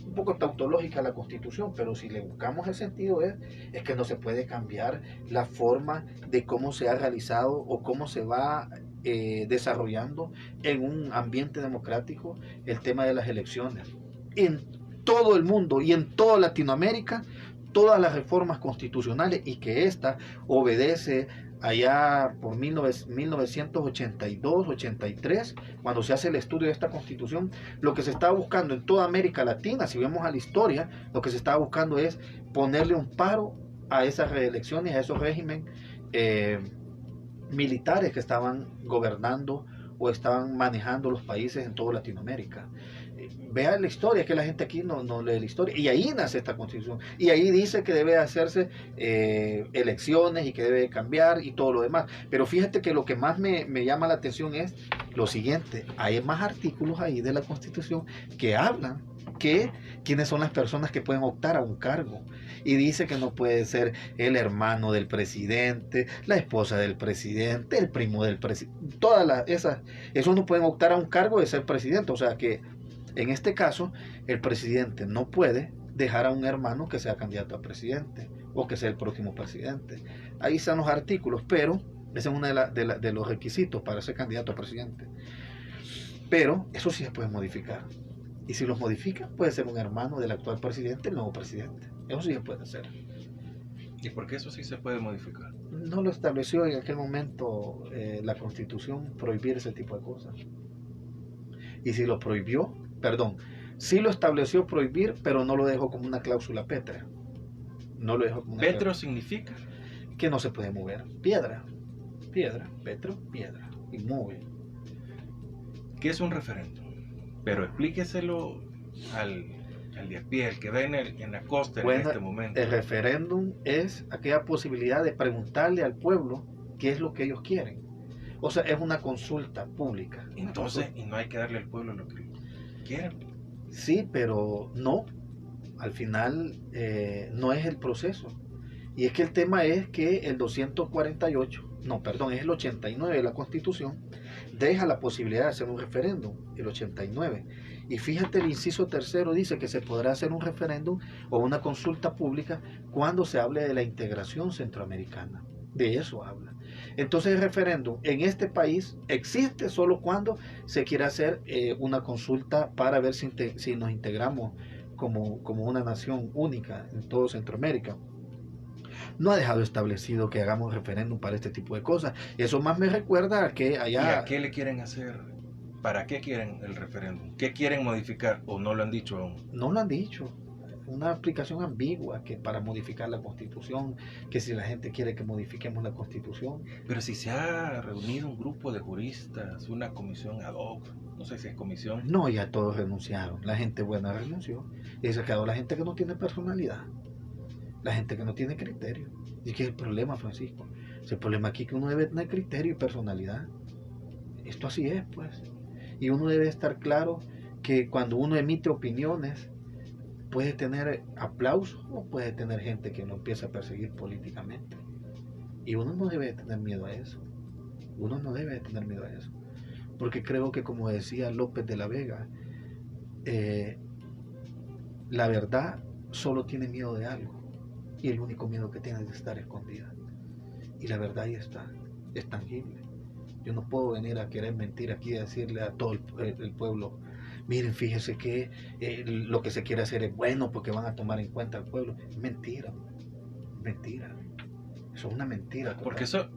Un poco tautológica la Constitución, pero si le buscamos el sentido es que no se puede cambiar la forma de cómo se ha realizado o cómo se va desarrollando en un ambiente democrático el tema de las elecciones. En todo el mundo y en toda Latinoamérica, todas las reformas constitucionales, y que esta obedece allá por 1982-83, cuando se hace el estudio de esta Constitución, lo que se está buscando en toda América Latina, si vemos a la historia, lo que se está buscando es ponerle un paro a esas reelecciones, a esos regímenes militares que estaban gobernando o estaban manejando los países en toda Latinoamérica. Vea la historia, que la gente aquí no lee la historia, y ahí nace esta Constitución, y ahí dice que debe hacerse elecciones y que debe cambiar y todo lo demás. Pero fíjate que lo que más me llama la atención es lo siguiente: hay más artículos ahí de la Constitución que hablan que quiénes son las personas que pueden optar a un cargo, y dice que no puede ser el hermano del presidente, la esposa del presidente, el primo del presidente, esos no pueden optar a un cargo de ser presidente. O sea que en este caso el presidente no puede dejar a un hermano que sea candidato a presidente o que sea el próximo presidente. Ahí están los artículos, pero ese es uno de los requisitos para ser candidato a presidente. Pero eso sí se puede modificar. Y si los modifica, puede ser un hermano del actual presidente, el nuevo presidente. Eso sí se puede hacer. ¿Y por qué eso sí se puede modificar? No lo estableció en aquel momento la Constitución, prohibir ese tipo de cosas. Y si lo prohibió, sí lo estableció prohibir, pero no lo dejó como una cláusula pétrea. No lo dejó como una ¿Petro significa? Que no se puede mover. Piedra, petro, piedra, inmóvil. ¿Qué es un referéndum? Pero explíqueselo al de a pie, el que ve en la costa en este momento. El referéndum es aquella posibilidad de preguntarle al pueblo qué es lo que ellos quieren. O sea, es una consulta pública. Entonces, y no hay que darle al pueblo lo que quieren. Sí, pero no. Al final no es el proceso. Y es que el tema es que el 248, es el 89 de la Constitución, deja la posibilidad de hacer un referéndum, el 89. Y fíjate, el inciso tercero dice que se podrá hacer un referéndum o una consulta pública cuando se hable de la integración centroamericana. De eso habla. Entonces el referéndum en este país existe solo cuando se quiere hacer una consulta para ver si nos integramos como una nación única en todo Centroamérica. No ha dejado establecido que hagamos referéndum para este tipo de cosas. Eso más me recuerda a que allá... ¿Y a qué le quieren hacer? ¿Para qué quieren el referéndum? ¿Qué quieren modificar? ¿O no lo han dicho aún? No lo han dicho. una aplicación ambigua, que para modificar la Constitución, que si la gente quiere que modifiquemos la Constitución. Pero si se ha reunido un grupo de juristas, una comisión ad hoc, no sé si es comisión. No, ya todos renunciaron, la gente buena renunció, y se quedó la gente que no tiene personalidad, la gente que no tiene criterio. ¿Y qué es el problema, Francisco? Es el problema aquí, que uno debe tener criterio y personalidad. Esto así es, pues. Y uno debe estar claro que cuando uno emite opiniones, puede tener aplausos o puede tener gente que lo empieza a perseguir políticamente. Y uno no debe tener miedo a eso. Uno no debe tener miedo a eso. Porque creo que, como decía López de la Vega, la verdad solo tiene miedo de algo. Y el único miedo que tiene es de estar escondida. Y la verdad ahí está, es tangible. Yo no puedo venir a querer mentir aquí y decirle a todo el pueblo: miren, fíjese que lo que se quiere hacer es bueno porque van a tomar en cuenta al pueblo. Mentira, mentira. Eso es una mentira. Porque eso,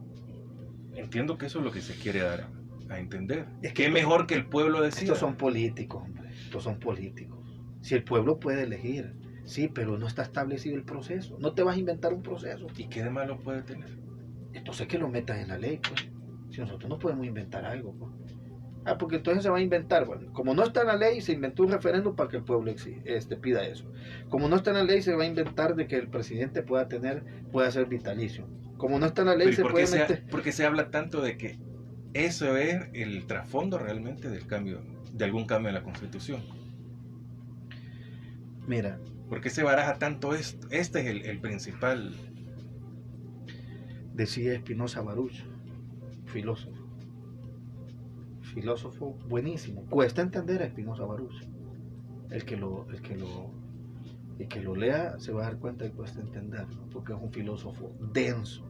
entiendo que eso es lo que se quiere dar a entender. Es que mejor que el pueblo decida. Estos son políticos, hombre. Estos son políticos. Si el pueblo puede elegir, sí, pero no está establecido el proceso. No te vas a inventar un proceso. ¿Y qué de malo puede tener? Entonces que lo metan en la ley, pues. Si nosotros no podemos inventar algo, pues. Porque entonces se va a inventar, bueno, como no está en la ley, se inventó un referéndum para que el pueblo pida eso. Como no está en la ley, se va a inventar de que el presidente pueda ser vitalicio. Como no está en la ley, se puede meter. Porque se habla tanto de que eso es el trasfondo realmente del cambio, de algún cambio en la Constitución. Mira. ¿Por qué se baraja tanto esto? Este es el principal. Decía Espinosa Baruch, filósofo buenísimo. Cuesta entender a Espinosa Baruch. El que lo lea se va a dar cuenta de que cuesta entenderlo, porque es un filósofo denso.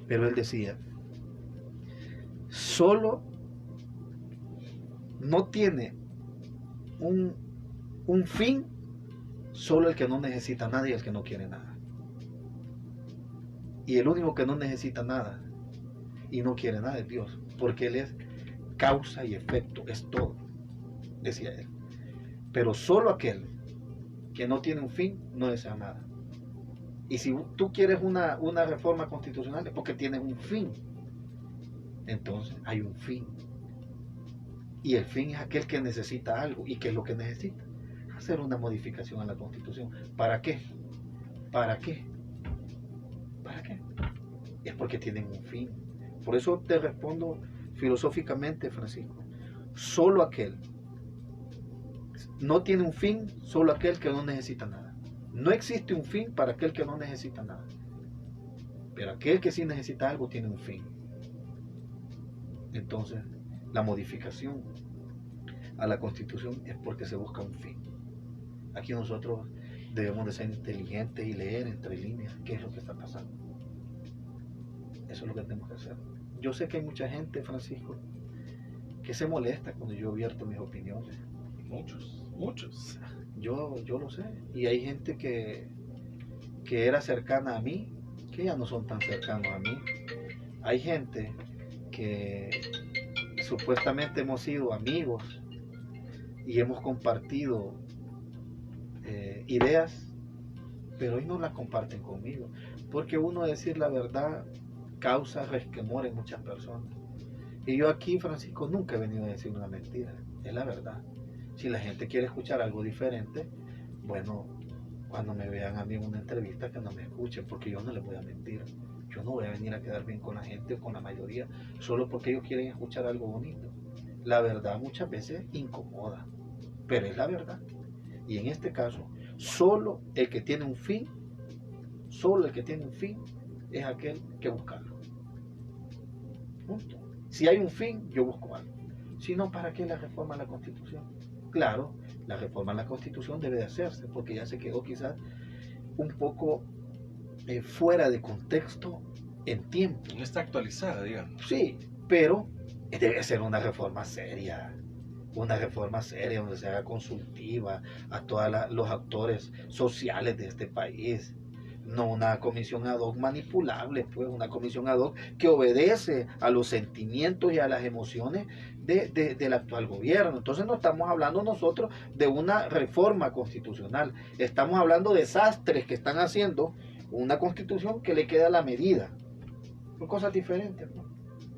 Pero él decía: solo no tiene un fin solo el que no necesita nada y el que no quiere nada. Y el único que no necesita nada y no quiere nada es Dios, porque Él es causa y efecto, es todo, decía él. Pero solo aquel que no tiene un fin no desea nada. Y si tú quieres una reforma constitucional es porque tienes un fin. Entonces hay un fin. Y el fin es aquel que necesita algo. ¿Y qué es lo que necesita? Hacer una modificación a la Constitución. ¿Para qué? ¿Para qué? ¿Para qué? Es porque tienen un fin. Por eso te respondo filosóficamente, Francisco. Solo aquel no tiene un fin, solo aquel que no necesita nada. No existe un fin para aquel que no necesita nada. Pero aquel que sí necesita algo tiene un fin. Entonces, la modificación a la Constitución es porque se busca un fin. Aquí nosotros debemos de ser inteligentes y leer entre líneas qué es lo que está pasando. Eso es lo que tenemos que hacer. Yo sé que hay mucha gente, Francisco, que se molesta cuando yo abierto mis opiniones. Muchos. Yo lo sé. Y hay gente que era cercana a mí, que ya no son tan cercanos a mí. Hay gente que supuestamente hemos sido amigos y hemos compartido ideas, pero hoy no las comparten conmigo. Porque uno decir la verdad causa resquemor en muchas personas. Y yo aquí, Francisco, nunca he venido a decir una mentira. Es la verdad. Si la gente quiere escuchar algo diferente, bueno, cuando me vean a mí en una entrevista, que no me escuchen, porque yo no les voy a mentir. Yo no voy a venir a quedar bien con la gente o con la mayoría, solo porque ellos quieren escuchar algo bonito. La verdad muchas veces incomoda, pero es la verdad. Y en este caso, solo el que tiene un fin es aquel que busca algo. Punto. Si hay un fin, yo busco algo. Si no, ¿para qué la reforma a la Constitución? Claro, la reforma a la Constitución debe de hacerse, porque ya se quedó quizás un poco fuera de contexto en tiempo. No está actualizada, digamos. Sí, pero debe ser una reforma seria donde se haga consultiva a todos los actores sociales de este país, no una comisión ad hoc manipulable, pues una comisión ad hoc que obedece a los sentimientos y a las emociones del actual gobierno. Entonces no estamos hablando nosotros de una reforma constitucional, estamos hablando de desastres que están haciendo una constitución que le queda a la medida. Son cosas diferentes, ¿no?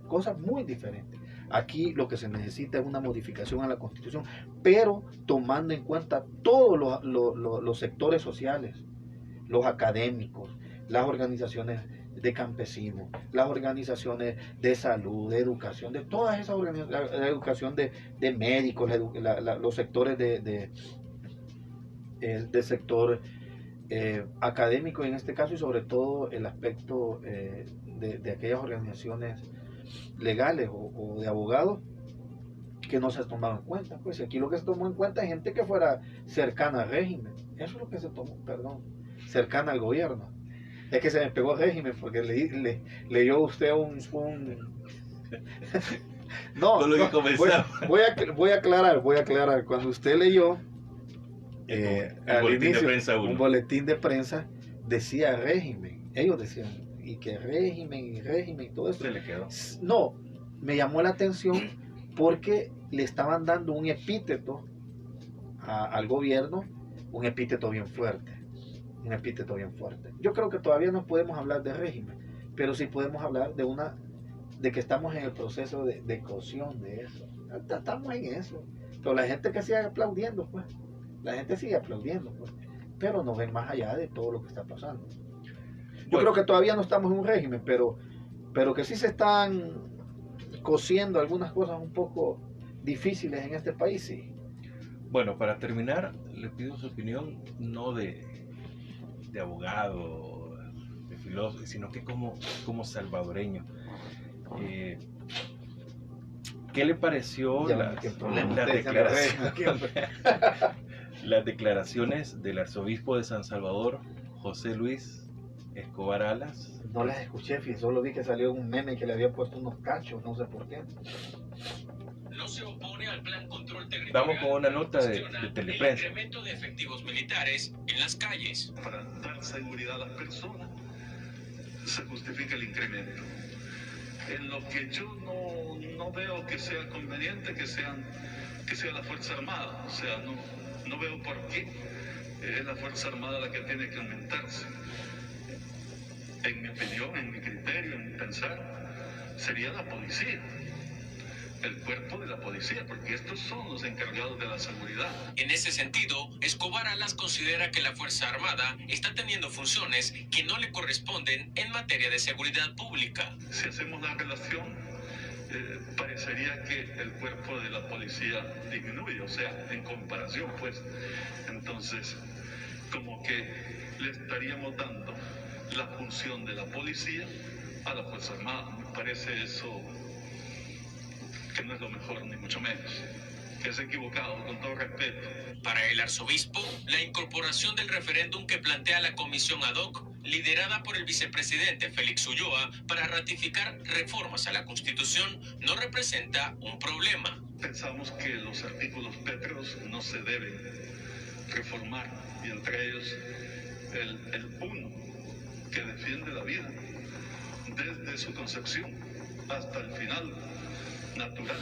Cosas muy diferentes. Aquí lo que se necesita es una modificación a la Constitución, pero tomando en cuenta todos los sectores sociales, los académicos, las organizaciones de campesinos, las organizaciones de salud, de educación, de todas esas organizaciones, la educación de médicos, los sectores de sector académico en este caso, y sobre todo el aspecto de aquellas organizaciones legales o de abogados que no se ha tomado en cuenta. Pues aquí lo que se tomó en cuenta es gente que fuera cercana al régimen. Eso es lo que se tomó, perdón, cercana al gobierno. Es que se me pegó el régimen porque leyó usted un... No, con lo que comenzamos. Voy a aclarar. Cuando usted leyó al inicio, un boletín de prensa, decía régimen. Ellos decían, y que régimen, y todo eso. Se le quedó. No, me llamó la atención porque le estaban dando un epíteto al gobierno, un epíteto bien fuerte. Yo creo que todavía no podemos hablar de régimen, pero sí podemos hablar de que estamos en el proceso de cocción de eso. Estamos en eso. Pero la gente que sigue aplaudiendo, pues. Pero no ven más allá de todo lo que está pasando. Yo creo que todavía no estamos en un régimen, pero que sí se están cociendo algunas cosas un poco difíciles en este país, sí. Bueno, para terminar, le pido su opinión, no de abogado, de filósofo, sino que como salvadoreño. ¿Qué le pareció las declaraciones del arzobispo de San Salvador, José Luis Escobar Alas? No las escuché, solo vi que salió un meme que le había puesto unos cachos, no sé por qué. No se opone al plan control territorial. Vamos con una nota de Teleprensa. El incremento de efectivos militares en las calles. Para dar seguridad a las personas se justifica el incremento. En lo que yo no veo que sea conveniente que sea la Fuerza Armada, o sea, no veo por qué es la Fuerza Armada la que tiene que aumentarse. En mi opinión, en mi criterio, en mi pensar, sería la policía, el cuerpo de la policía, porque estos son los encargados de la seguridad. En ese sentido, Escobar Alas considera que la Fuerza Armada está teniendo funciones que no le corresponden en materia de seguridad pública. Si hacemos la relación, parecería que el cuerpo de la policía disminuye, o sea, en comparación, pues. Entonces, como que le estaríamos dando la función de la policía a la Fuerza Armada. Me parece eso que no es lo mejor, ni mucho menos. Que es equivocado, con todo respeto. Para el arzobispo, la incorporación del referéndum que plantea la comisión ad hoc, liderada por el vicepresidente Félix Ulloa, para ratificar reformas a la Constitución, no representa un problema. Pensamos que los artículos pétreos no se deben reformar, y entre ellos el 1, que defiende la vida desde su concepción hasta el final natural,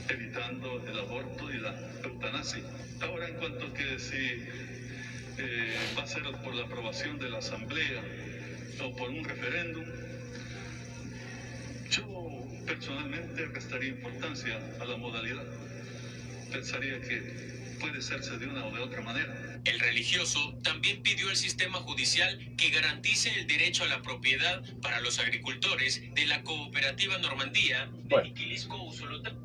evitando el aborto y la eutanasia. Ahora, en cuanto a que si va a ser por la aprobación de la Asamblea o por un referéndum, yo personalmente restaría importancia a la modalidad. Pensaría que puede hacerse de una o de otra manera. El religioso también pidió al sistema judicial que garantice el derecho a la propiedad para los agricultores de la cooperativa Normandía de Iquilisco Usolota.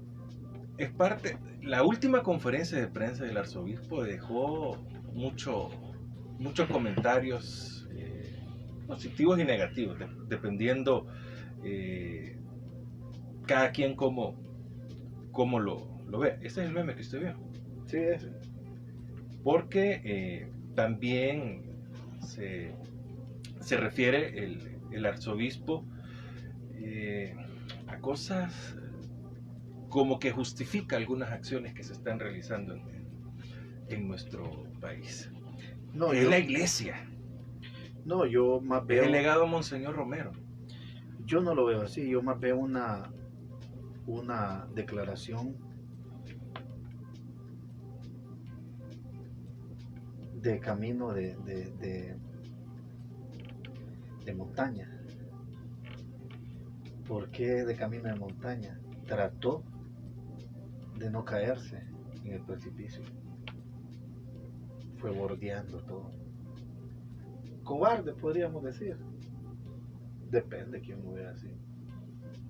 Es parte, la última conferencia de prensa del arzobispo dejó muchos comentarios positivos y negativos, dependiendo cada quien cómo lo ve. Ese es el meme que usted vio. Sí, ese. Porque también se refiere el arzobispo a cosas como que justifica algunas acciones que se están realizando en nuestro país. No, es la iglesia. No, yo más Es veo... el legado de Monseñor Romero. Yo no lo veo así, yo más veo una declaración de camino de montaña. ¿Por qué de camino de montaña? Trató de no caerse en el precipicio. Fue bordeando todo. Cobarde, podríamos decir. Depende de quién lo vea así.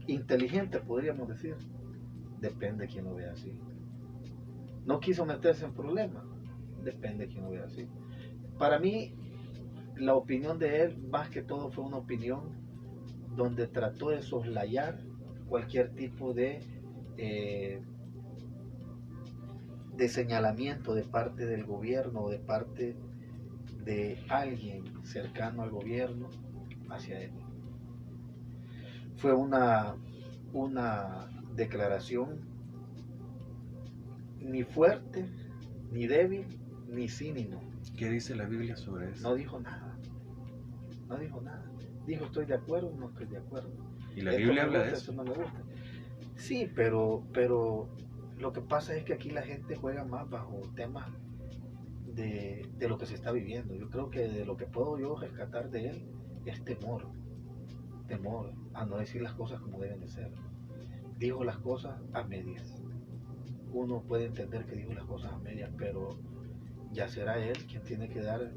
Inteligente, podríamos decir. Depende de quién lo vea así. No quiso meterse en problemas. Depende de quién lo vea así. Para mí, la opinión de él, más que todo, fue una opinión donde trató de soslayar cualquier tipo de señalamiento de parte del gobierno o de parte de alguien cercano al gobierno hacia él. Fue una declaración ni fuerte, ni débil, ni cínico. ¿Qué dice la Biblia sobre eso? No dijo nada. No dijo nada. Dijo estoy de acuerdo, no estoy de acuerdo. Y la Esto Biblia me habla gusta, de esto eso. no me gusta. Sí, pero lo que pasa es que aquí la gente juega más bajo temas de lo que se está viviendo. Yo creo que de lo que puedo yo rescatar de él es temor a no decir las cosas como deben de ser. Dijo las cosas a medias. Uno puede entender que dijo las cosas a medias, pero ya será él quien tiene que dar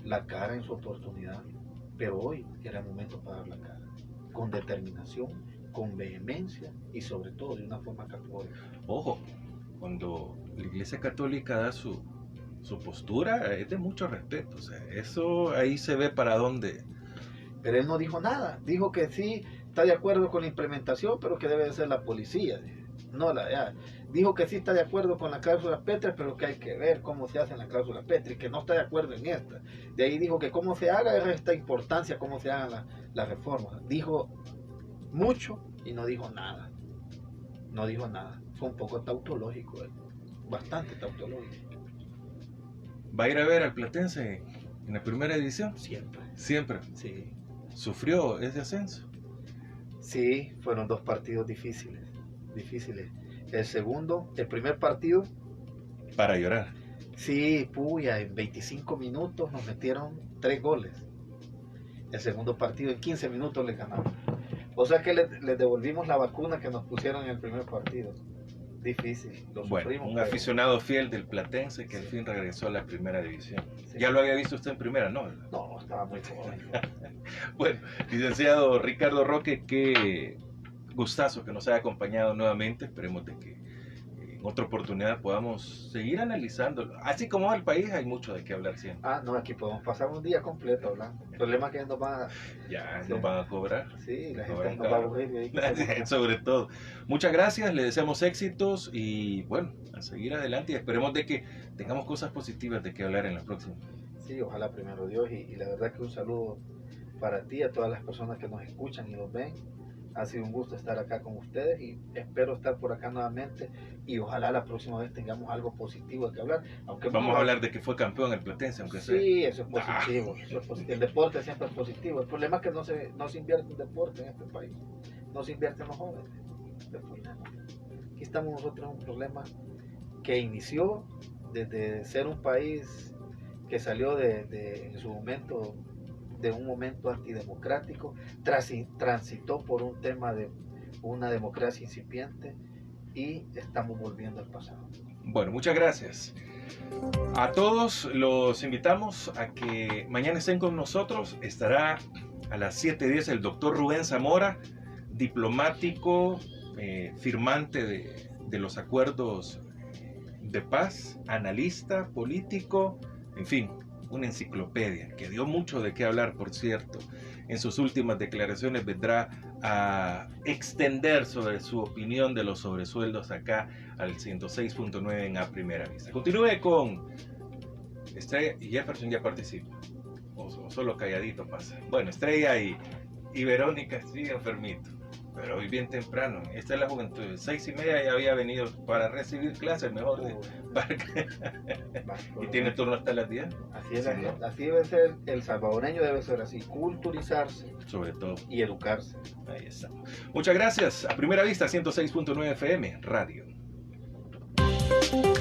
la cara en su oportunidad. Pero hoy era el momento para dar la cara, con determinación, con vehemencia y sobre todo de una forma categórica. Ojo, cuando la Iglesia Católica da su postura, es de mucho respeto. O sea, eso ahí se ve para dónde. Pero él no dijo nada. Dijo que sí está de acuerdo con la implementación, pero que debe de ser la policía. Dijo que sí está de acuerdo con la cláusula Petri, pero que hay que ver cómo se hace en la cláusula Petri, que no está de acuerdo en esta. De ahí dijo que cómo se haga es esta importancia, cómo se hagan las reformas. Dijo mucho y no dijo nada. No dijo nada. Fue un poco tautológico, bastante tautológico. ¿Va a ir a ver al Platense en la primera división? Siempre. Siempre. Sí. ¿Sufrió ese ascenso? Sí, fueron 2 partidos difíciles. El primer partido, Para llorar. sí, puya, en 25 minutos nos metieron 3 goles. El segundo partido en 15 minutos les ganamos. O sea que les devolvimos la vacuna que nos pusieron en el primer partido. Difícil, lo Bueno, sufrimos. un pero- aficionado fiel del Platense que al Sí. fin regresó a la primera división. Sí. Ya lo había visto usted en primera, ¿no? No, estaba muy joven. Bueno, licenciado Ricardo Roque, qué gustazo que nos haya acompañado nuevamente. Esperemos de que en otra oportunidad podamos seguir analizándolo. Así como va el país, hay mucho de qué hablar siempre. No, aquí podemos pasar un día completo hablando. El problema es que nos van a... Ya Sí. nos van a cobrar. Sí, la Cobran gente nos va a caro. aburrir. Y ahí Sobre todo. Muchas gracias, le deseamos éxitos y bueno, a seguir adelante y esperemos de que tengamos cosas positivas de que hablar en la próxima. Sí, ojalá primero Dios y la verdad que un saludo para ti, a todas las personas que nos escuchan y nos ven. Ha sido un gusto estar acá con ustedes y espero estar por acá nuevamente y ojalá la próxima vez tengamos algo positivo de que hablar. Aunque Vamos a hablar de que fue campeón el Platense, aunque sea. Sí, eso es positivo, eso es positivo. El deporte siempre es positivo. El problema es que no se invierte en deporte en este país. No se invierte en los jóvenes. El problema. Aquí estamos nosotros en un problema que inició desde ser un país que salió en su momento de un momento antidemocrático, transitó por un tema de una democracia incipiente y estamos volviendo al pasado. Bueno, muchas gracias. A todos los invitamos a que mañana estén con nosotros. Estará a las 7:10 el doctor Rubén Zamora, diplomático, firmante de los acuerdos de paz, analista, político, en fin, una enciclopedia que dio mucho de qué hablar, por cierto. En sus últimas declaraciones vendrá a extender sobre su opinión de los sobresueldos acá al 106.9 en A Primera Vista. Continúe con Estrella y Jefferson ya participa. O solo calladito pasa. Bueno, Estrella y Verónica sigue enfermito. Pero hoy bien temprano, esta es la juventud, 6:30 ya había venido para recibir clases, mejor y tiene turno hasta las 10. Así es, Sí, ¿no? Así debe ser, el salvadoreño debe ser así, culturizarse sobre todo. y educarse. Ahí está. Muchas gracias. A Primera Vista, 106.9 FM, Radio.